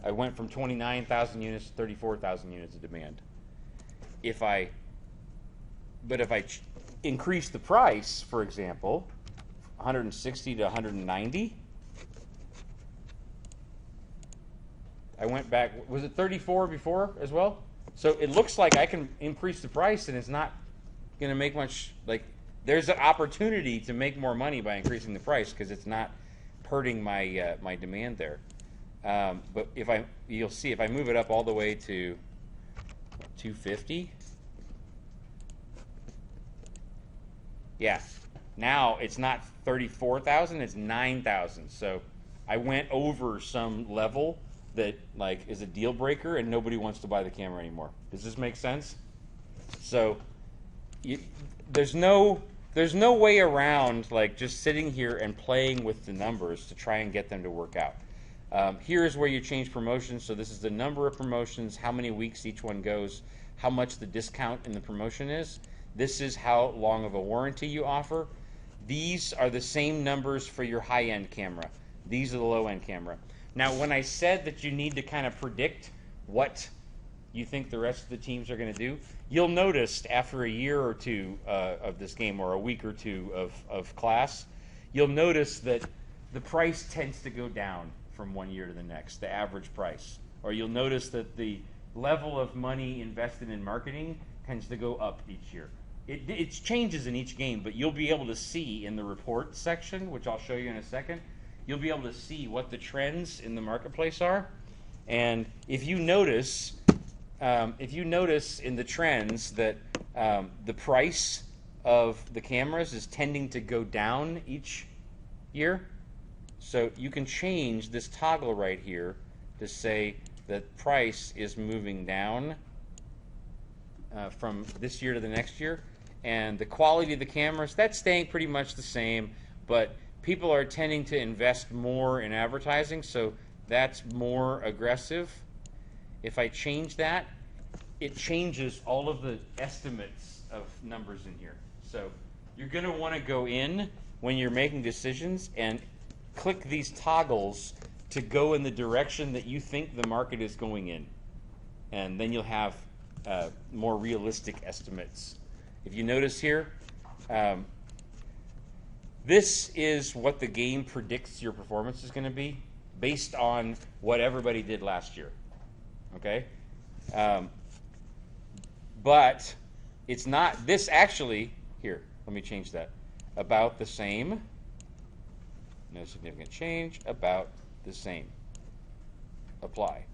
I went from 29,000 units to 34,000 units of demand. If I increase the price, for example, 160 to 190, I went back, was it 34 before as well? So it looks like I can increase the price and it's not going to make much, like, there's an opportunity to make more money by increasing the price because it's not hurting my my demand there. But you'll see if I move it up all the way to 250, yeah, now it's not 34,000, it's 9,000. So I went over some level that like is a deal breaker, and nobody wants to buy the camera anymore. Does this make sense? So there's no way around like just sitting here and playing with the numbers to try and get them to work out. Here's where you change promotions. So this is the number of promotions, how many weeks each one goes, how much the discount in the promotion is. This is how long of a warranty you offer. These are the same numbers for your high-end camera. These are the low-end camera. Now, when I said that you need to kind of predict what you think the rest of the teams are going to do, you'll notice after a year or two of this game, or a week or two of class, you'll notice that the price tends to go down from one year to the next, the average price. Or you'll notice that the level of money invested in marketing tends to go up each year. It changes in each game, but you'll be able to see in the report section, which I'll show you in a second, you'll be able to see what the trends in the marketplace are. And if you notice in the trends that the price of the cameras is tending to go down each year, so you can change this toggle right here to say that price is moving down from this year to the next year, and the quality of the cameras, that's staying pretty much the same, but people are tending to invest more in advertising, so that's more aggressive. If I change that, it changes all of the estimates of numbers in here. So you're going to want to go in when you're making decisions and click these toggles to go in the direction that you think the market is going in. And then you'll have more realistic estimates. If you notice here, this is what the game predicts your performance is going to be based on what everybody did last year. Okay? But it's not, this actually, here, let me change that. About the same. No significant change, about the same. apply.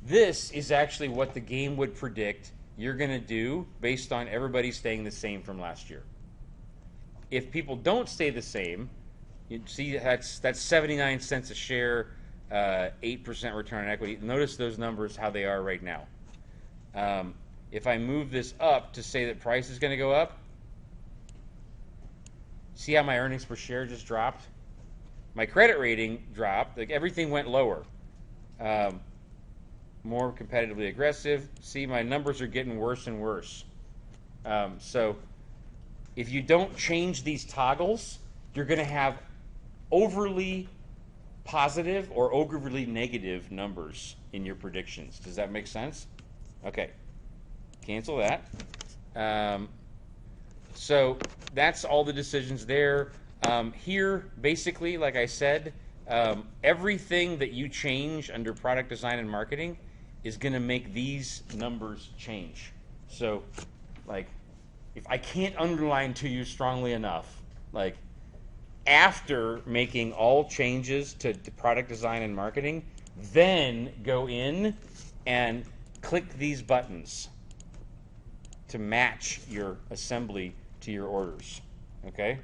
This is actually what the game would predict you're going to do based on everybody staying the same from last year. If people don't stay the same, you see that's 79 cents a share, 8% return on equity. Notice those numbers, how they are right now. If I move this up to say that price is going to go up, see how my earnings per share just dropped? My credit rating dropped. Like everything went lower. More competitively aggressive. See, my numbers are getting worse and worse. So if you don't change these toggles, you're going to have overly positive or overly negative numbers in your predictions. Does that make sense? Okay. Cancel that. So that's all the decisions there. Here, basically, like I said, everything that you change under product design and marketing is going to make these numbers change. So, like, if I can't underline to you strongly enough, like, after making all changes to product design and marketing, then go in and click these buttons to match your assembly to your orders, okay?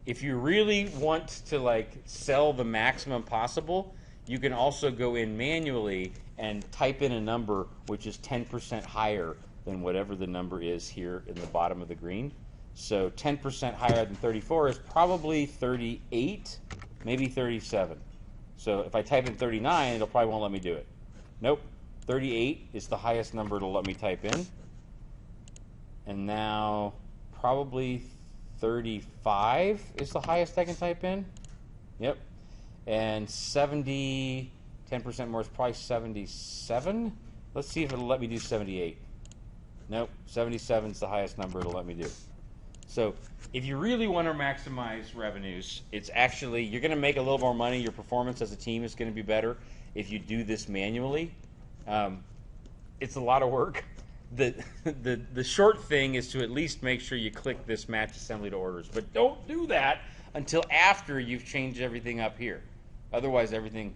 If you really want to like sell the maximum possible, you can also go in manually and type in a number which is 10% higher than whatever the number is here in the bottom of the green. So 10% higher than 34 is probably 38, maybe 37. So if I type in 39, it'll probably won't let me do it. Nope, 38 is the highest number it'll let me type in. And now probably 35 is the highest I can type in. Yep. And 70, 10% more is probably 77. Let's see if it'll let me do 78. Nope, 77 is the highest number it'll let me do. So if you really want to maximize revenues, it's actually, you're going to make a little more money. Your performance as a team is going to be better if you do this manually. It's a lot of work. The short thing is to at least make sure you click this match assembly to orders. But don't do that until after you've changed everything up here. Otherwise, everything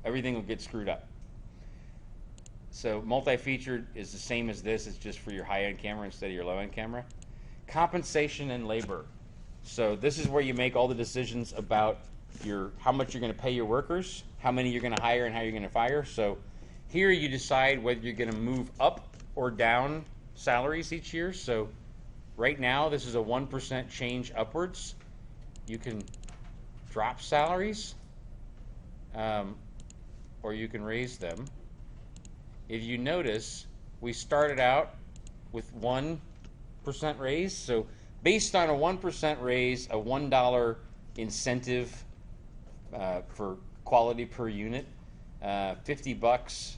will get screwed up. So multi-featured is the same as this. It's just for your high-end camera instead of your low-end camera. Compensation and labor. So this is where you make all the decisions about how much you're going to pay your workers, how many you're going to hire, and how you're going to fire. So here you decide whether you're going to move up or down salaries each year. So right now this is a 1% change upwards. You can drop salaries or you can raise them. If you notice, we started out with 1% raise. So based on a 1% raise, a $1 incentive for quality per unit, $50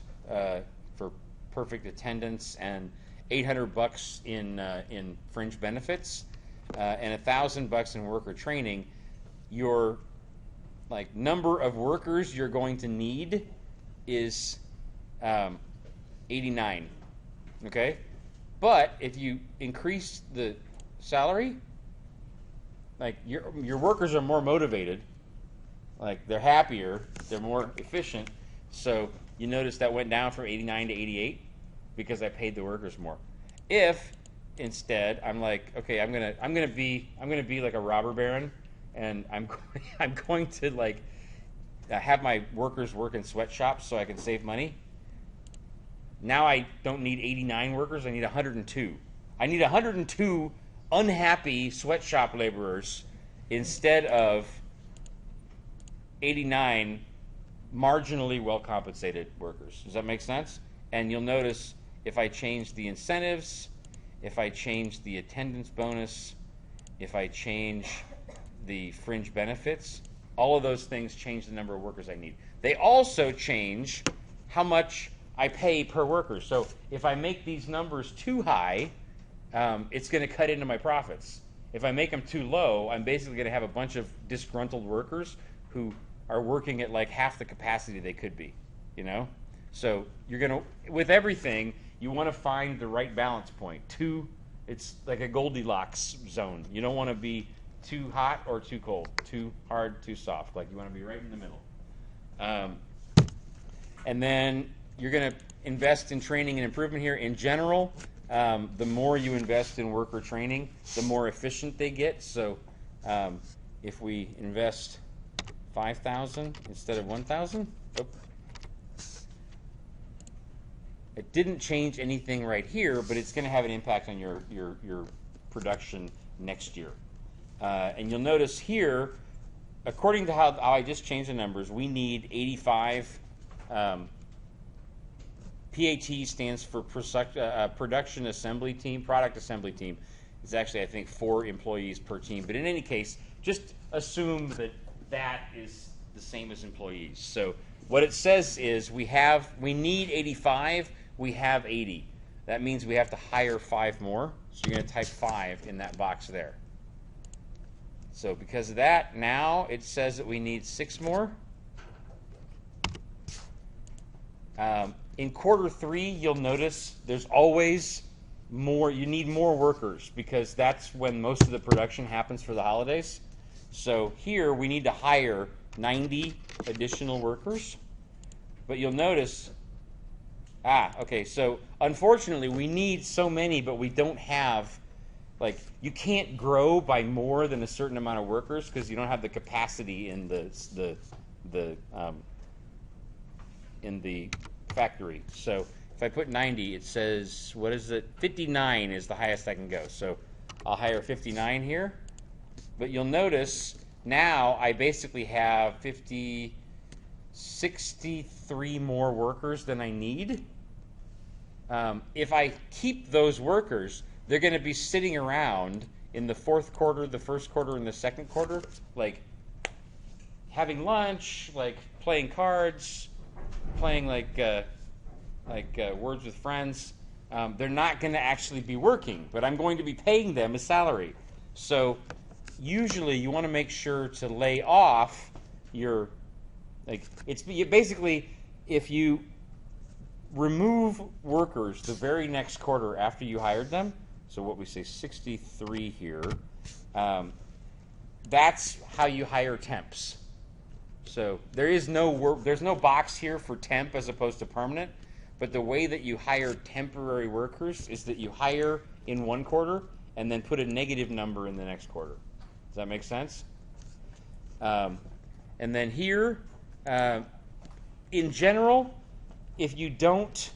for perfect attendance, and $800 in fringe benefits, and $1,000 in worker training, your like number of workers you're going to need is 89. Okay, but if you increase the salary, like your workers are more motivated, like they're happier, they're more efficient. So you notice that went down from 89 to 88 because I paid the workers more. If instead I'm like, okay, I'm gonna be like a robber baron, and I'm going to like have my workers work in sweatshops so I can save money. Now I don't need 89 workers, I need 102. I need 102 unhappy sweatshop laborers instead of 89 marginally well-compensated workers. Does that make sense? And you'll notice if I change the incentives, if I change the attendance bonus, if I change the fringe benefits, all of those things change the number of workers I need. They also change how much I pay per worker. So if I make these numbers too high, it's going to cut into my profits. If I make them too low, I'm basically going to have a bunch of disgruntled workers who are working at like half the capacity they could be, you know? So you're going to, with everything, you want to find the right balance point. It's like a Goldilocks zone. You don't want to be too hot or too cold, too hard, too soft. Like you want to be right in the middle. And then you're going to invest in training and improvement here. In general, the more you invest in worker training, the more efficient they get. So if we invest 5,000 instead of 1,000, it didn't change anything right here, but it's going to have an impact on your production next year. And you'll notice here, according to how I just changed the numbers, we need 85. PAT stands for Production Assembly Team. Product Assembly Team is actually, I think, 4 employees per team. But in any case, just assume that that is the same as employees. So what it says is we need 85. We have 80. That means we have to hire 5 more. So you're going to type 5 in that box there. So because of that, now it says that we need 6 more. In quarter 3, you'll notice there's always more. You need more workers because that's when most of the production happens for the holidays. So here we need to hire 90 additional workers. But you'll notice, okay, so unfortunately we need so many, but we don't have, like, you can't grow by more than a certain amount of workers because you don't have the capacity in the factory. So if I put 90, it says, what is it? 59 is the highest I can go. So I'll hire 59 here. But you'll notice now I basically have 63 more workers than I need. If I keep those workers, they're going to be sitting around in the 4th quarter, the 1st quarter, and the 2nd quarter, like having lunch, like playing cards, playing like Words with Friends. They're not going to actually be working, but I'm going to be paying them a salary. So usually you want to make sure to lay off your, it's basically if you remove workers the very next quarter after you hired them, so what we say 63 here, that's how you hire temps. So there's no box here for temp as opposed to permanent, but the way that you hire temporary workers is that you hire in one quarter and then put a negative number in the next quarter. Does that make sense? And then here, in general, if you don't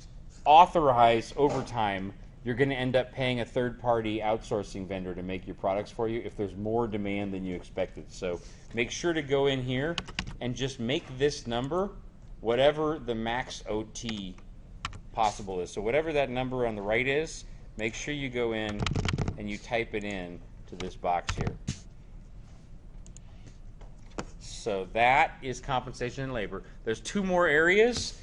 authorize overtime, you're going to end up paying a third-party outsourcing vendor to make your products for you if there's more demand than you expected. So make sure to go in here and just make this number whatever the max OT possible is. So whatever that number on the right is, make sure you go in and you type it in to this box here. So that is compensation and labor. There's 2 more areas.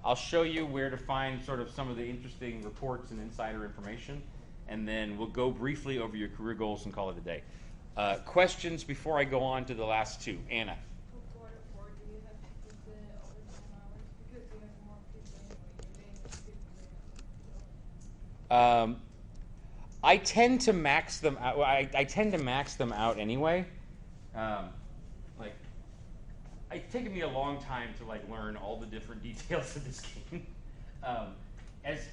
I'll show you where to find sort of some of the interesting reports and insider information, and then we'll go briefly over your career goals and call it a day. Questions before I go on to the last 2? Anna. For quarter 4, do you have to put the overtime hours because you have more people anyway? I tend to max them out. I tend to max them out anyway. It's taken me a long time to learn all the different details of this game. As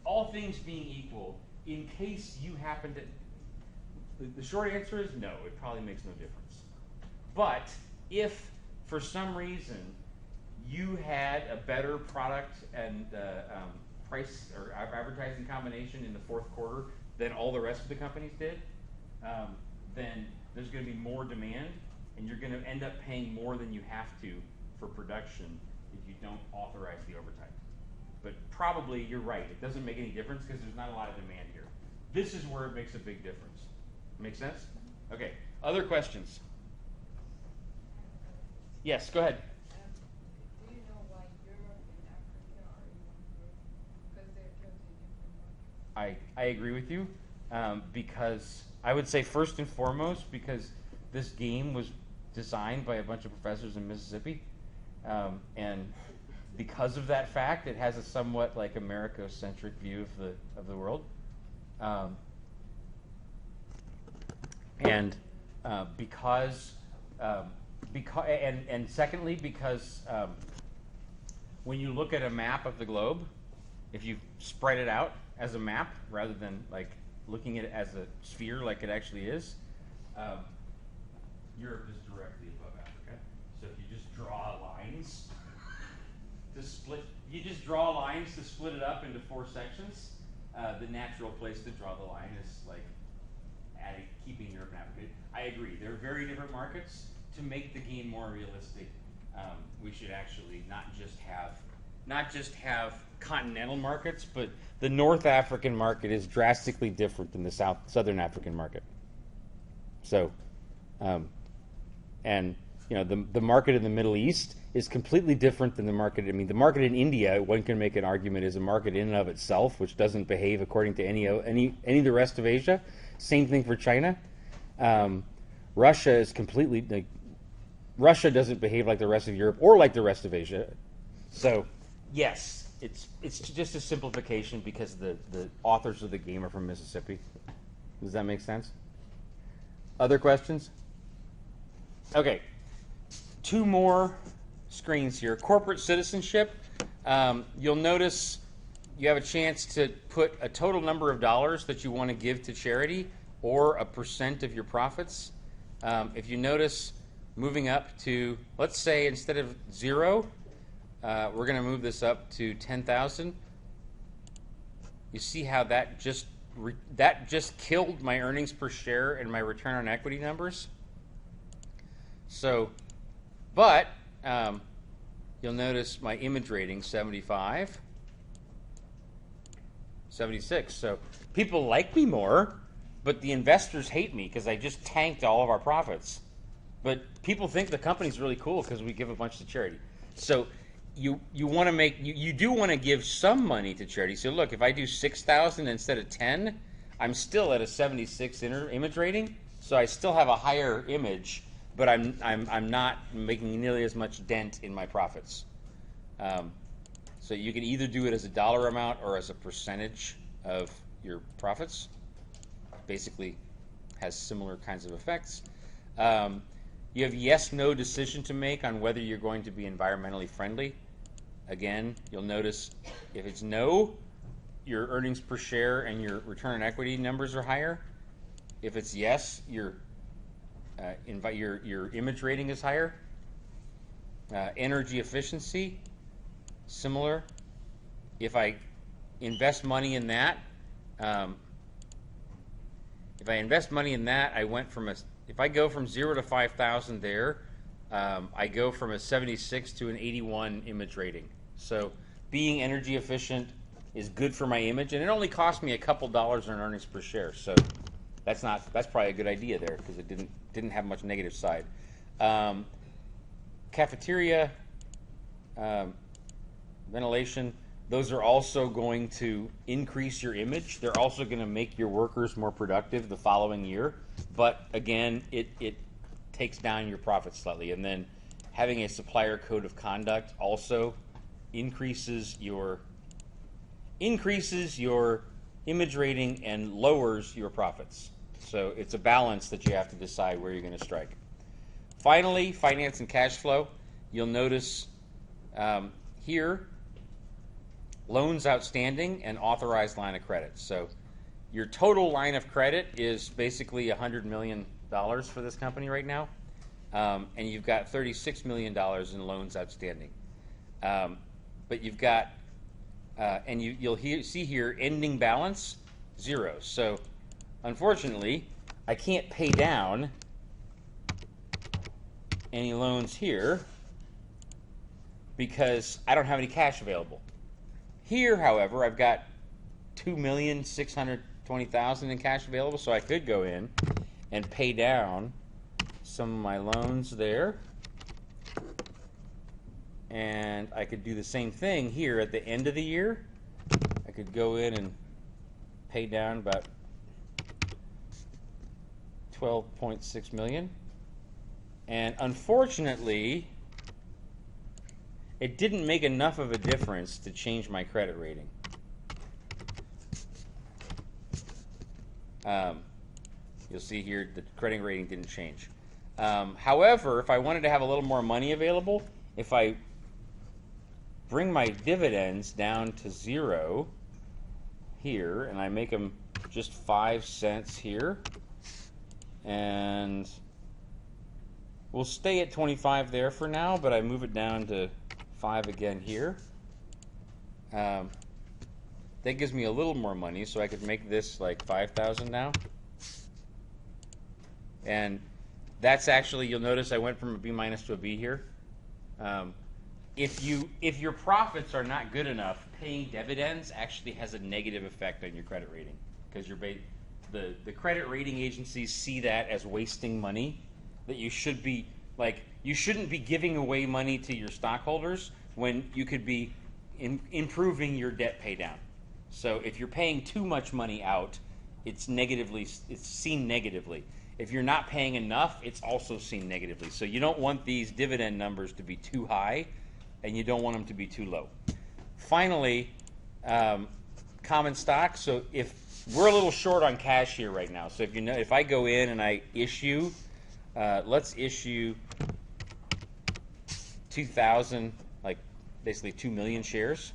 all things being equal, in case you happen to, the short answer is no. It probably makes no difference. But if for some reason you had a better product and price or advertising combination in the 4th quarter than all the rest of the companies did, then there's going to be more demand. And you're going to end up paying more than you have to for production if you don't authorize the overtime. But probably you're right. It doesn't make any difference because there's not a lot of demand here. This is where it makes a big difference. Make sense? Okay. Other questions? Yes, go ahead. Do you know why Europe and Africa are in one group? Because they're totally different markets. I agree with you because I would say first and foremost because this game was designed by a bunch of professors in Mississippi, and because of that fact, it has a somewhat America-centric view of the world. And because and secondly, because when you look at a map of the globe, if you spread it out as a map rather than like looking at it as a sphere like it actually is, Europe is directly above Africa. So if you just draw lines to split, it up into 4 sections. The natural place to draw the line is like keeping Europe and Africa. I agree. They're very different markets. To make the game more realistic, we should actually not just have continental markets, but the North African market is drastically different than the Southern African market. So, and you know, the market in the Middle East is completely different than the market. I mean, the market in India, one can make an argument, is a market in and of itself, which doesn't behave according to any of the rest of Asia. Same thing for China. Russia is completely like, Russia doesn't behave like the rest of Europe or like the rest of Asia. So, yes, it's just a simplification because the authors of the game are from Mississippi. Does that make sense? Other questions? Okay, 2 more screens here. Corporate citizenship. You'll notice you have a chance to put a total number of dollars that you want to give to charity or a % of your profits. If you notice, moving up to, let's say instead of 0, we're going to move this up to 10,000. You see how that just killed my earnings per share and my return on equity numbers. So, but you'll notice my image rating 75, 76. So people like me more, but the investors hate me because I just tanked all of our profits. But people think the company's really cool because we give a bunch to charity. So you want to make you do want to give some money to charity. So look, if I do 6,000 instead of 10, I'm still at a 76 image rating. So I still have a higher image, but I'm not making nearly as much dent in my profits. So you can either do it as a dollar amount or as a percentage of your profits. Basically, has similar kinds of effects. You have yes/no decision to make on whether you're going to be environmentally friendly. Again, you'll notice if it's no, your earnings per share and your return on equity numbers are higher. If it's yes, your image rating is higher. Energy efficiency, similar. If I invest money in that, I went from if I go from 0 to 5,000 there, I go from a 76 to an 81 image rating. So being energy efficient is good for my image, and it only cost me a couple dollars in earnings per share. So that's probably a good idea there because it didn't have much negative side. Cafeteria, ventilation, those are also going to increase your image. They're also going to make your workers more productive the following year. But again, it takes down your profits slightly. And then having a supplier code of conduct also increases your image rating and lowers your profits. So it's a balance that you have to decide where you're going to strike. Finally, finance and cash flow. You'll notice here, loans outstanding and authorized line of credit. So your total line of credit is basically $100 million for this company right now, and you've got $36 million in loans outstanding. But you've got, and you'll see here, ending balance, 0. So unfortunately, I can't pay down any loans here because I don't have any cash available. Here, however, I've got $2,620,000 in cash available, so I could go in and pay down some of my loans there. And I could do the same thing here at the end of the year. I could go in and pay down about $12.6 million. And unfortunately, it didn't make enough of a difference to change my credit rating. You'll see here the credit rating didn't change. However, if I wanted to have a little more money available, if I bring my dividends down to 0 here, and I make them just 5 cents here, and we'll stay at 25 there for now, but I move it down to 5 again here. That gives me a little more money, so I could make this like 5,000 now. And that's actually, you'll notice I went from a B minus to a B here. If your profits are not good enough, paying dividends actually has a negative effect on your credit rating, because the credit rating agencies see that as wasting money. That you shouldn't be giving away money to your stockholders when you could be improving your debt pay down. So if you're paying too much money out, it's seen negatively. If you're not paying enough, it's also seen negatively. So you don't want these dividend numbers to be too high, and you don't want them to be too low. Finally, common stock. So if we're a little short on cash here right now, so if I go in and I issue, let's issue 2,000, like basically 2 million shares.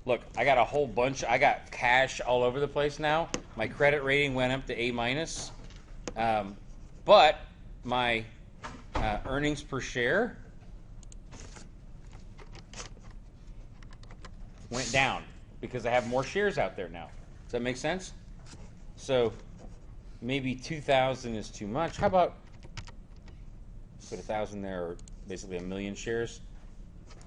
Look, I got a whole bunch. I got cash all over the place now. My credit rating went up to A minus, but my earnings per share went down because I have more shares out there now. Does that make sense? So maybe 2,000 is too much. How about put 1,000 there, or basically 1 million shares?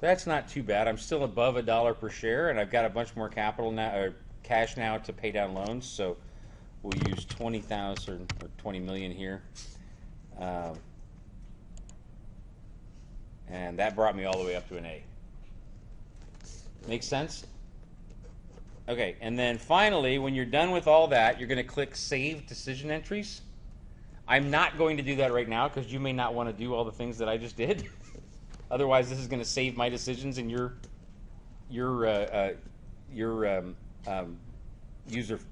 That's not too bad. I'm still above $1 per share, and I've got a bunch more capital now, or cash now, to pay down loans. So we'll use 20,000 or 20 million here, and that brought me all the way up to an A. Make sense? Okay, and then finally, when you're done with all that, you're going to click Save Decision Entries. I'm not going to do that right now because you may not want to do all the things that I just did. Otherwise, this is going to save my decisions in your user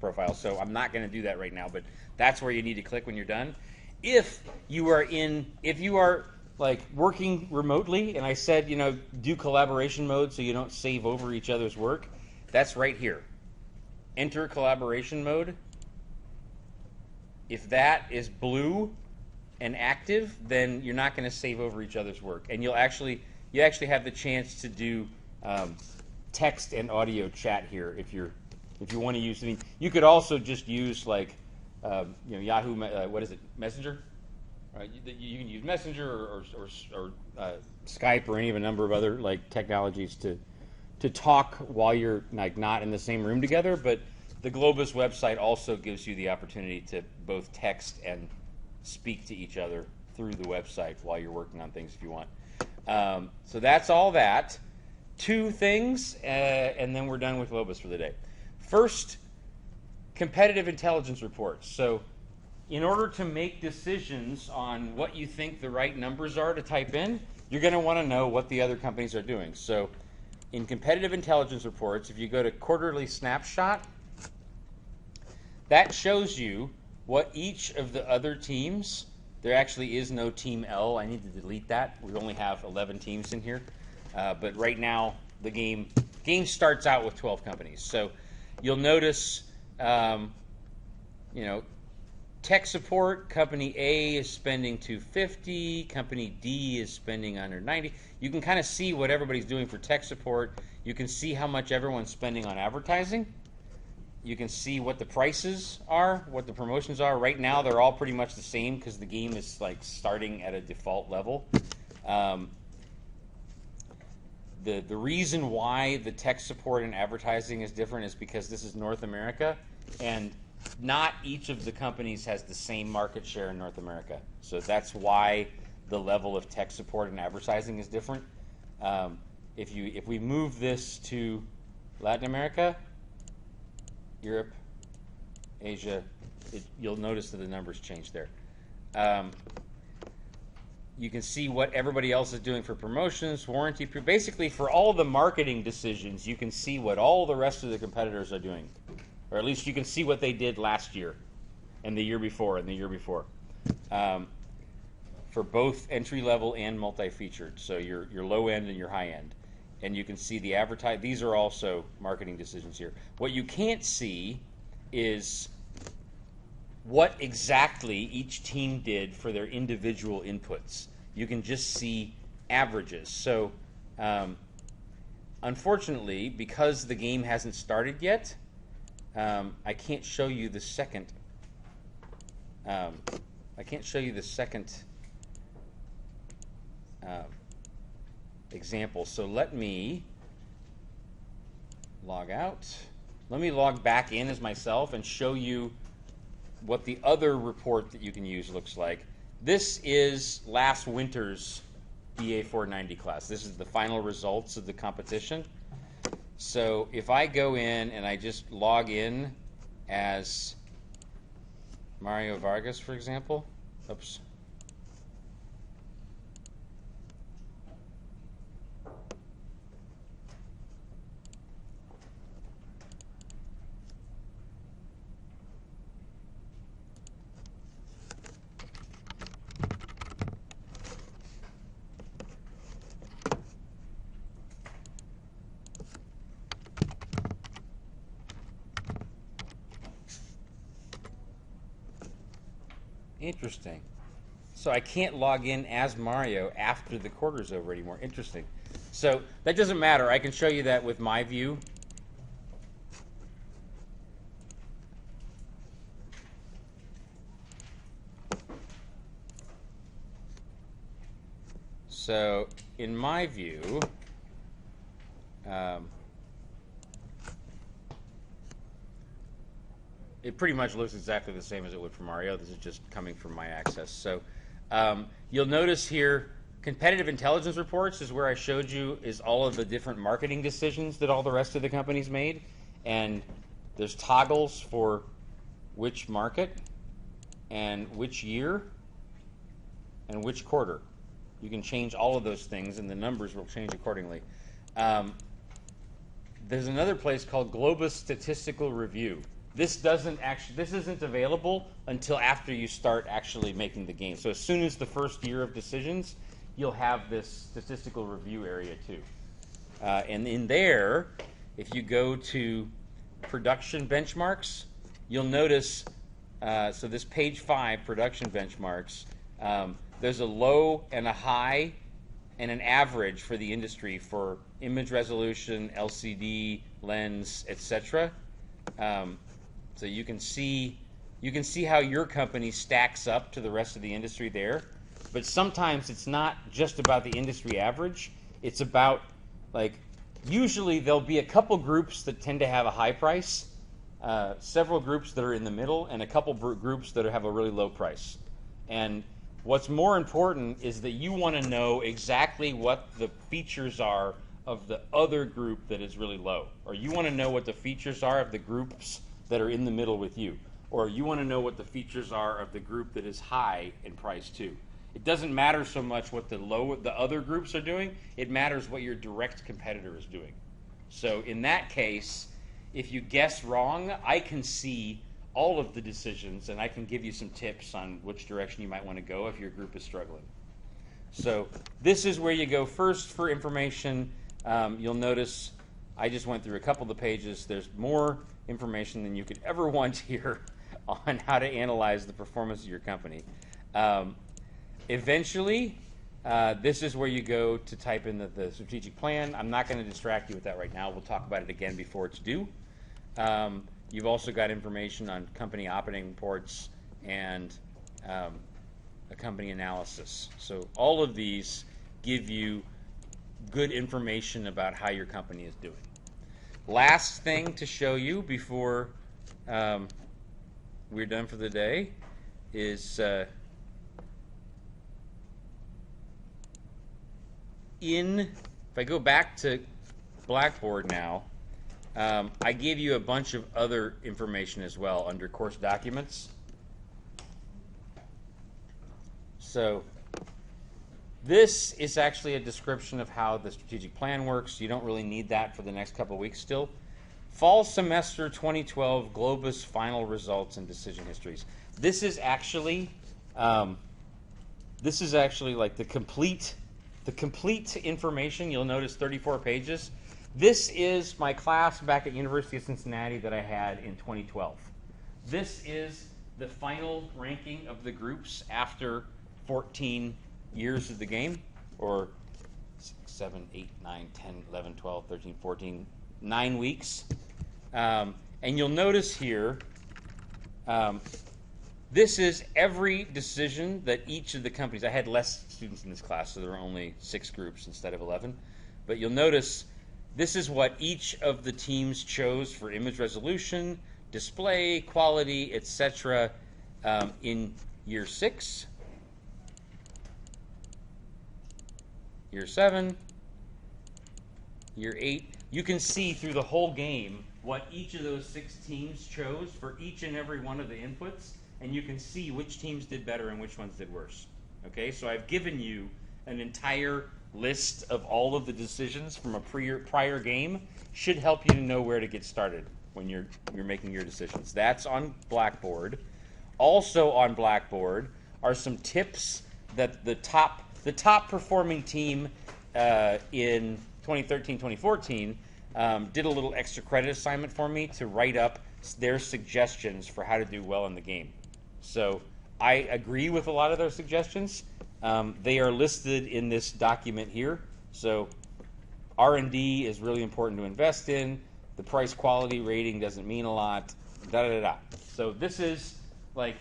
profile. So I'm not going to do that right now, but that's where you need to click when you're done. If you are like working remotely, and I said, do collaboration mode so you don't save over each other's work, that's right here. Enter collaboration mode. If that is blue and active, then you're not going to save over each other's work, and you actually have the chance to do text and audio chat here if you want to use. You could also just use like Yahoo. What is it? Messenger. You can use Messenger or Skype or any of a number of other like technologies to talk while you're like not in the same room together. But the Globus website also gives you the opportunity to both text and speak to each other through the website while you're working on things if you want. So that's all that. 2 things, and then we're done with Globus for the day. First, competitive intelligence reports. So in order to make decisions on what you think the right numbers are to type in, you're going to want to know what the other companies are doing. So in competitive intelligence reports, if you go to quarterly snapshot, that shows you what each of the other teams, there actually is no Team L. I need to delete that. We only have 11 teams in here. But right now, the game starts out with 12 companies. So you'll notice, tech support, company A is spending $250, company D is spending $190. You can kind of see what everybody's doing for tech support. You can see how much everyone's spending on advertising. You can see what the prices are, what the promotions are. Right now, they're all pretty much the same because the game is like starting at a default level. The reason why the tech support and advertising is different is because this is North America, and not each of the companies has the same market share in North America. So that's why the level of tech support and advertising is different. If we move this to Latin America, Europe, Asia, you'll notice that the numbers change there. You can see what everybody else is doing for promotions, warranty, basically for all the marketing decisions, you can see what all the rest of the competitors are doing. Or at least you can see what they did last year. and the year before, and the year before. For both entry level and multi-featured, so your low end and your high end. And you can see the advertise. These are also marketing decisions here. What you can't see is what exactly each team did for their individual inputs. You can just see averages. So unfortunately, because the game hasn't started yet, I can't show you the second. Example. So let me log out. Let me log back in as myself and show you what the other report that you can use looks like. This is last winter's EA 490 class. This is the final results of the competition. So if I go in and I just log in as Mario Vargas, for example. Oops. Interesting. So I can't log in as Mario after the quarter's over anymore. Interesting. So that doesn't matter. I can show you that with my view. So in my view, it pretty much looks exactly the same as it would for Mario. This is just coming from my access. So you'll notice here, competitive intelligence reports is where I showed you is all of the different marketing decisions that all the rest of the companies made. And there's toggles for which market and which year and which quarter. You can change all of those things, and the numbers will change accordingly. There's another place called Globus Statistical Review. This isn't available until after you start actually making the game. So as soon as the first year of decisions, you'll have this statistical review area too. And in there, if you go to production benchmarks, you'll notice, so this page 5, production benchmarks, there's a low and a high and an average for the industry for image resolution, LCD, lens, etc. So you can see how your company stacks up to the rest of the industry there. But sometimes it's not just about the industry average. It's about, like, usually there'll be a couple groups that tend to have a high price, several groups that are in the middle, and a couple groups that have a really low price. And what's more important is that you want to know exactly what the features are of the other group that is really low. Or you want to know what the features are of the groups that are in the middle with you. Or you want to know what the features are of the group that is high in price too. It doesn't matter so much what the other groups are doing. It matters what your direct competitor is doing. So in that case, if you guess wrong, I can see all of the decisions, and I can give you some tips on which direction you might want to go if your group is struggling. So this is where you go first for information. You'll notice I just went through a couple of the pages. There's more information than you could ever want here on how to analyze the performance of your company. Eventually, this is where you go to type in the strategic plan. I'm not going to distract you with that right now. We'll talk about it again before it's due. You've also got information on company operating reports and a company analysis. So all of these give you good information about how your company is doing. Last thing to show you before we're done for the day is if I go back to Blackboard now, I gave you a bunch of other information as well under course documents. So this is actually a description of how the strategic plan works. You don't really need that for the next couple of weeks still. Fall Semester 2012 Globus Final Results and Decision Histories. This is actually like the complete information. You'll notice 34 pages. This is my class back at University of Cincinnati that I had in 2012. This is the final ranking of the groups after 14 years of the game, or 6, 7, 8, 9, 10, 11, 12, 13, 14, 9 weeks. And you'll notice here, this is every decision that each of the companies, I had less students in this class, so there were only 6 groups instead of 11. But you'll notice this is what each of the teams chose for image resolution, display, quality, etc. In year 6, year 7, year 8. You can see through the whole game what each of those 6 teams chose for each and every one of the inputs, and you can see which teams did better and which ones did worse. Okay, so I've given you an entire list of all of the decisions from a prior game. Should help you to know where to get started when you're making your decisions. That's on Blackboard. Also on Blackboard are some tips that the top performing team in 2013-2014 did a little extra credit assignment for me to write up their suggestions for how to do well in the game. So I agree with a lot of their suggestions. They are listed in this document here. So R&D is really important to invest in. The price quality rating doesn't mean a lot. So this is like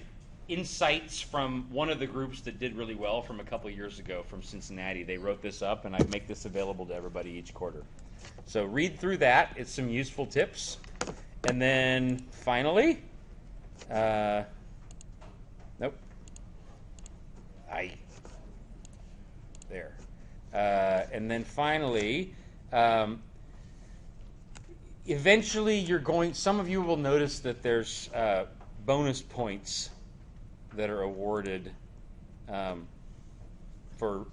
insights from one of the groups that did really well from a couple years ago from Cincinnati. They wrote this up, and I make this available to everybody each quarter. So read through that. It's some useful tips. And then finally, and then finally, eventually some of you will notice that there's bonus points that are awarded for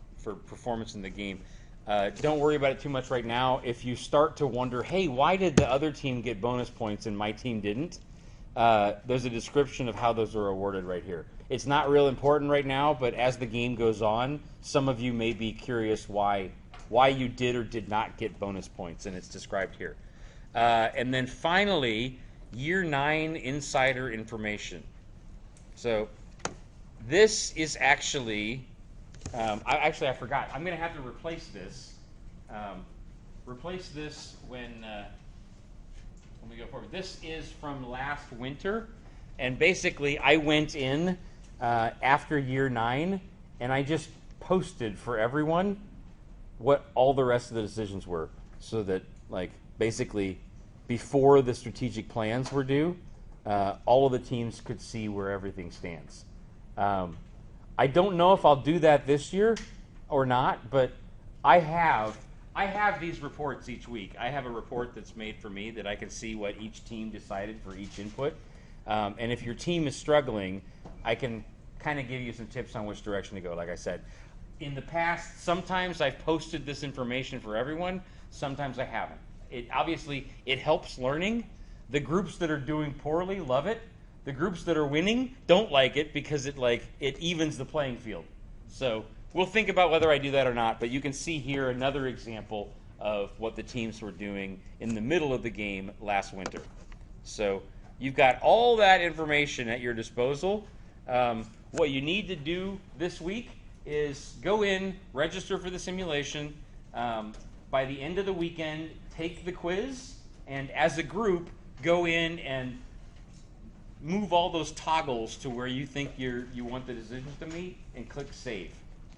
performance in the game. Don't worry about it too much right now. If you start to wonder, hey, why did the other team get bonus points and my team didn't? There's a description of how those are awarded right here. It's not real important right now, but as the game goes on, some of you may be curious why you did or did not get bonus points, and it's described here. And then finally, Year 9 insider information. So this is actually, I forgot. I'm going to have to replace this. When we go forward. This is from last winter, and basically I went in after Year 9, and I just posted for everyone what all the rest of the decisions were, so that basically before the strategic plans were due, all of the teams could see where everything stands. I don't know if I'll do that this year or not, but I have these reports each week. I have a report that's made for me that I can see what each team decided for each input. And if your team is struggling, I can kind of give you some tips on which direction to go, like I said. In the past, sometimes I've posted this information for everyone, sometimes I haven't. Obviously, it helps learning. The groups that are doing poorly love it. The groups that are winning don't like it because it evens the playing field. So we'll think about whether I do that or not, but you can see here another example of what the teams were doing in the middle of the game last winter. So you've got all that information at your disposal. What you need to do this week is go in, register for the simulation. By the end of the weekend, take the quiz, and as a group, go in and move all those toggles to where you think you want the decisions to meet, and click Save.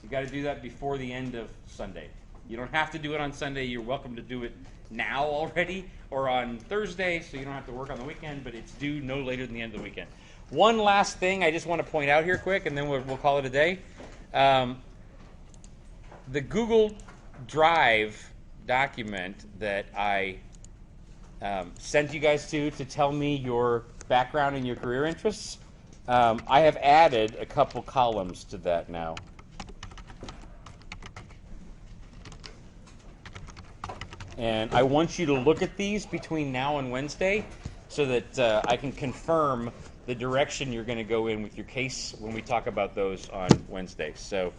You've got to do that before the end of Sunday. You don't have to do it on Sunday. You're welcome to do it now already or on Thursday, so you don't have to work on the weekend, but it's due no later than the end of the weekend. One last thing I just want to point out here quick, and then we'll call it a day. The Google Drive document that I sent you guys to tell me your background and your career interests, I have added a couple columns to that now. And I want you to look at these between now and Wednesday so that I can confirm the direction you're going to go in with your case when we talk about those on Wednesday. So,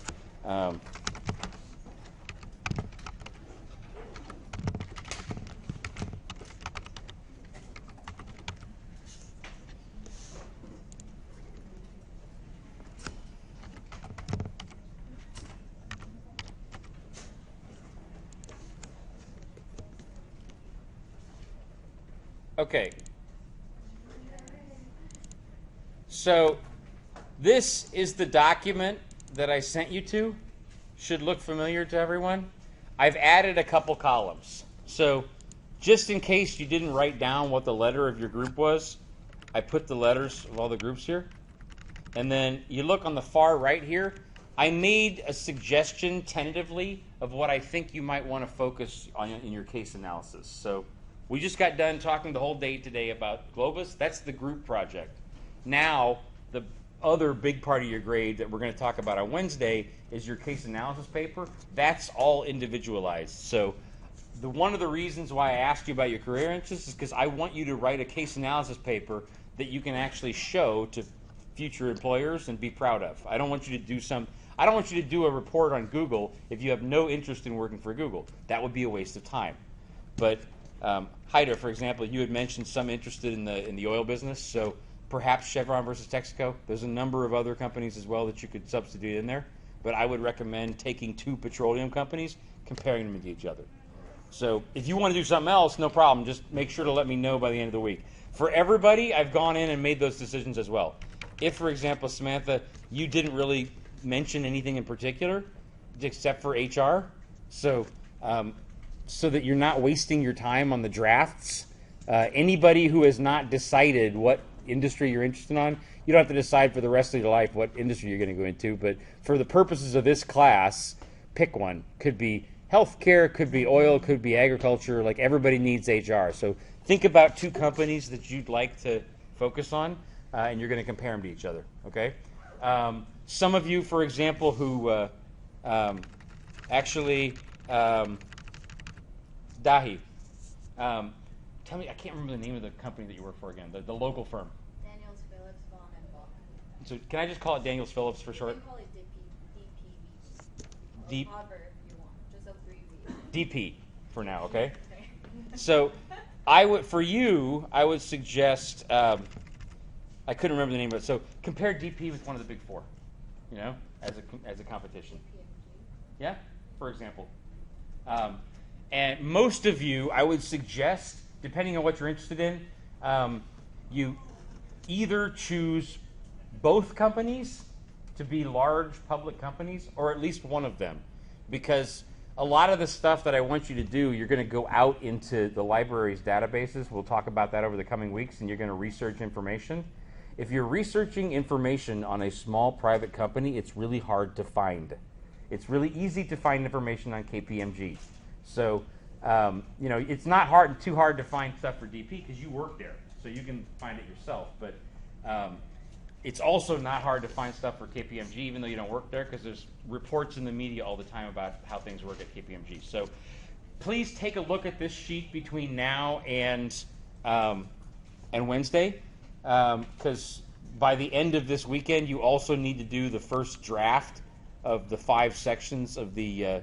okay. So this is the document that I sent you to. Should look familiar to everyone. I've added a couple columns. So just in case you didn't write down what the letter of your group was, I put the letters of all the groups here. And then you look on the far right here, I made a suggestion tentatively of what I think you might want to focus on in your case analysis. So we just got done talking the whole day today about Globus. That's the group project. Now, the other big part of your grade that we're going to talk about on Wednesday is your case analysis paper. That's all individualized. So one of the reasons why I asked you about your career interests is because I want you to write a case analysis paper that you can actually show to future employers and be proud of. I don't want you to do a report on Google if you have no interest in working for Google. That would be a waste of time. But Haida, for example, you had mentioned some interested in the oil business, so perhaps Chevron versus Texaco. There's a number of other companies as well that you could substitute in there, but I would recommend taking two petroleum companies, comparing them to each other. So if you want to do something else, no problem. Just make sure to let me know by the end of the week. For everybody, I've gone in and made those decisions as well. If, for example, Samantha, you didn't really mention anything in particular except for HR, so that you're not wasting your time on the drafts. Anybody who has not decided what industry you're interested in, you don't have to decide for the rest of your life what industry you're going to go into, but for the purposes of this class, pick one. Could be healthcare, could be oil, could be agriculture. Like, everybody needs HR. So think about two companies that you'd like to focus on, and you're going to compare them to each other, okay? Some of you, for example, who Dahi, tell me, I can't remember the name of the company that you work for again, the local firm. Daniels, Phillips, Vaughn, and Bach. So can I just call it Daniels Phillips for short? You can call it DPV. D- However you want, just abbreviate. DP for now, okay? So I would suggest, I couldn't remember the name of it, so compare DP with one of the big four, as a competition. Yeah, for example. And most of you, I would suggest, depending on what you're interested in, you either choose both companies to be large public companies, or at least one of them. Because a lot of the stuff that I want you to do, you're going to go out into the library's databases. We'll talk about that over the coming weeks, and you're going to research information. If you're researching information on a small private company, it's really hard to find. It's really easy to find information on KPMG. So, it's not too hard to find stuff for DP because you work there, so you can find it yourself. But it's also not hard to find stuff for KPMG, even though you don't work there, because there's reports in the media all the time about how things work at KPMG. So please take a look at this sheet between now and Wednesday, because by the end of this weekend, you also need to do the first draft of the 5 sections of the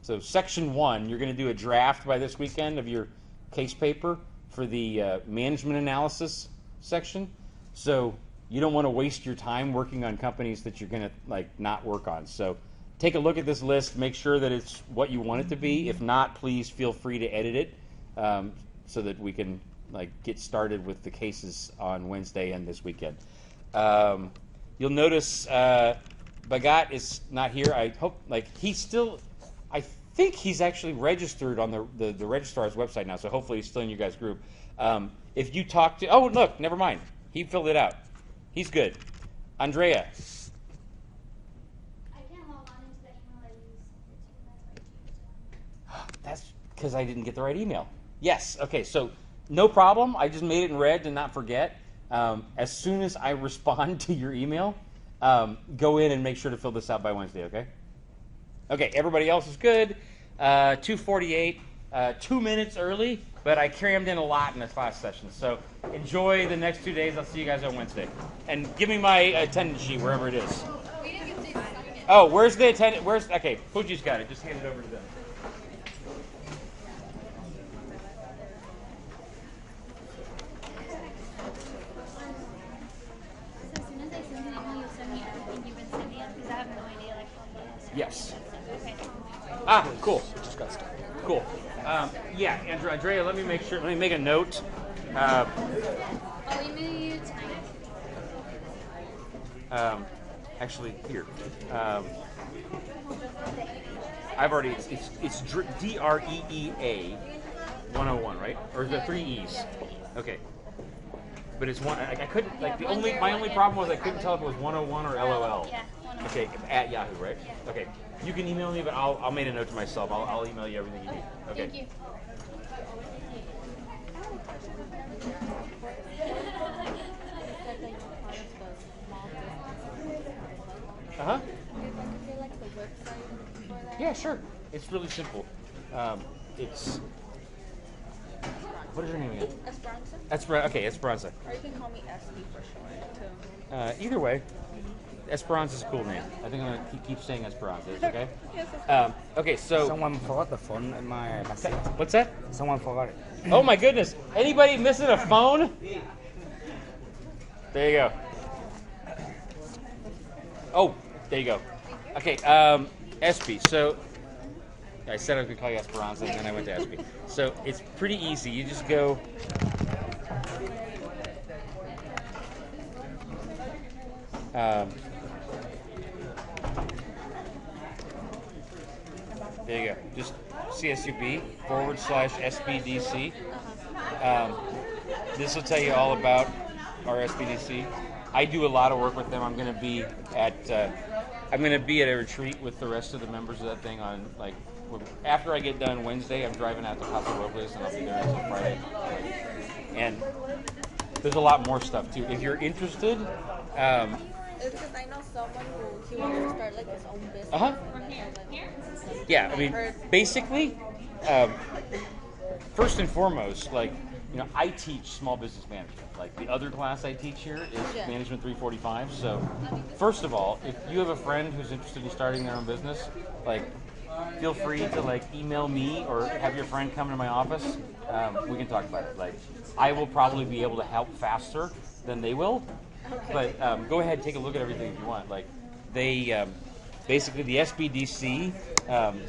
so section 1, you're going to do a draft by this weekend of your case paper for the management analysis section. So you don't want to waste your time working on companies that you're going to not work on. So take a look at this list, make sure that it's what you want it to be. If not, please feel free to edit it so that we can get started with the cases on Wednesday and this weekend. You'll notice Bhagat is not here. I hope he's still. I think he's actually registered on the registrar's website now, so hopefully he's still in your guys' group. If you talk to... Oh, look, never mind. He filled it out. He's good. Andrea. I can't log on into the email I used. That's because I didn't get the right email. Yes, okay, so no problem. I just made it in red to not forget. As soon as I respond to your email, go in and make sure to fill this out by Wednesday, okay? Okay, everybody else is good. 248. 2 minutes early, but I crammed in a lot in this last session. So enjoy the next 2 days. I'll see you guys on Wednesday. And give me my attendance sheet wherever it is. We didn't get to sign it. Oh, where's the attendant? Okay, Fuji's got it. Just hand it over to them. So as soon as I send an email, you'll send me everything you've been sending us because I have no idea like all the Yes. Okay. Ah, cool. Just got stuck. Cool. Yeah, Andrea, let me make a note. I'll email you tonight. Actually, here. I've already. It's DREEA 101, right? Or is there 3 E's? Okay. But it's one. I couldn't like my only problem was I couldn't tell if it was 101 or LOL. Yeah. 101. Okay, at Yahoo, right? Okay. You can email me, but I'll make a note to myself. I'll email you everything you need. Okay. Thank you. Uh-huh. like the website for that? Yeah, sure. It's really simple. It's what is your name again? Esperanza? Okay, Esperanza. Or you can call me SB for short, too. Either way, Esperanza's a cool name. I think I'm gonna keep saying Esperanza. Is okay? Yes, it's Okay, so Someone forgot the phone in my basket. what's that? Someone forgot it. Oh my goodness! Anybody missing a phone? There you go. Oh, there you go. Okay, SB. So I said I was gonna call you Esperanza, and then I went to SB. So it's pretty easy. You just go. There you go. Just CSUB /SBDC. This will tell you all about our SBDC. I do a lot of work with them. I'm going to be at a retreat with the rest of the members of that thing on after I get done Wednesday. I'm driving out to Paso Robles and I'll be there until Friday. And there's a lot more stuff too. If you're interested. It's because I know someone who he wants to start like his own business. Uh-huh. Yeah, I mean, basically, first and foremost, I teach small business management. Like the other class I teach here is Management 345. So, first of all, if you have a friend who's interested in starting their own business, feel free to email me or have your friend come to my office. We can talk about it. I will probably be able to help faster than they will. But go ahead, take a look at everything if you want. They basically the SBDC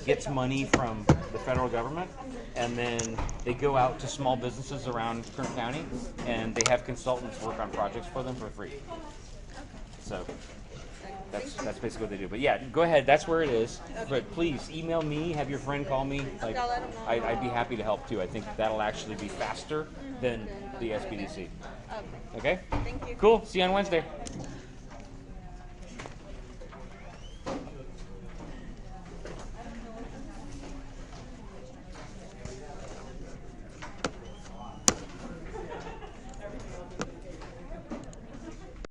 gets money from the federal government, and then they go out to small businesses around Kern County, and they have consultants work on projects for them for free. So that's basically what they do. But yeah, go ahead. That's where it is. But please email me. Have your friend call me. I'd be happy to help too. I think that'll actually be faster than the SBDC. Okay. Okay? Thank you. Cool. See you on Wednesday.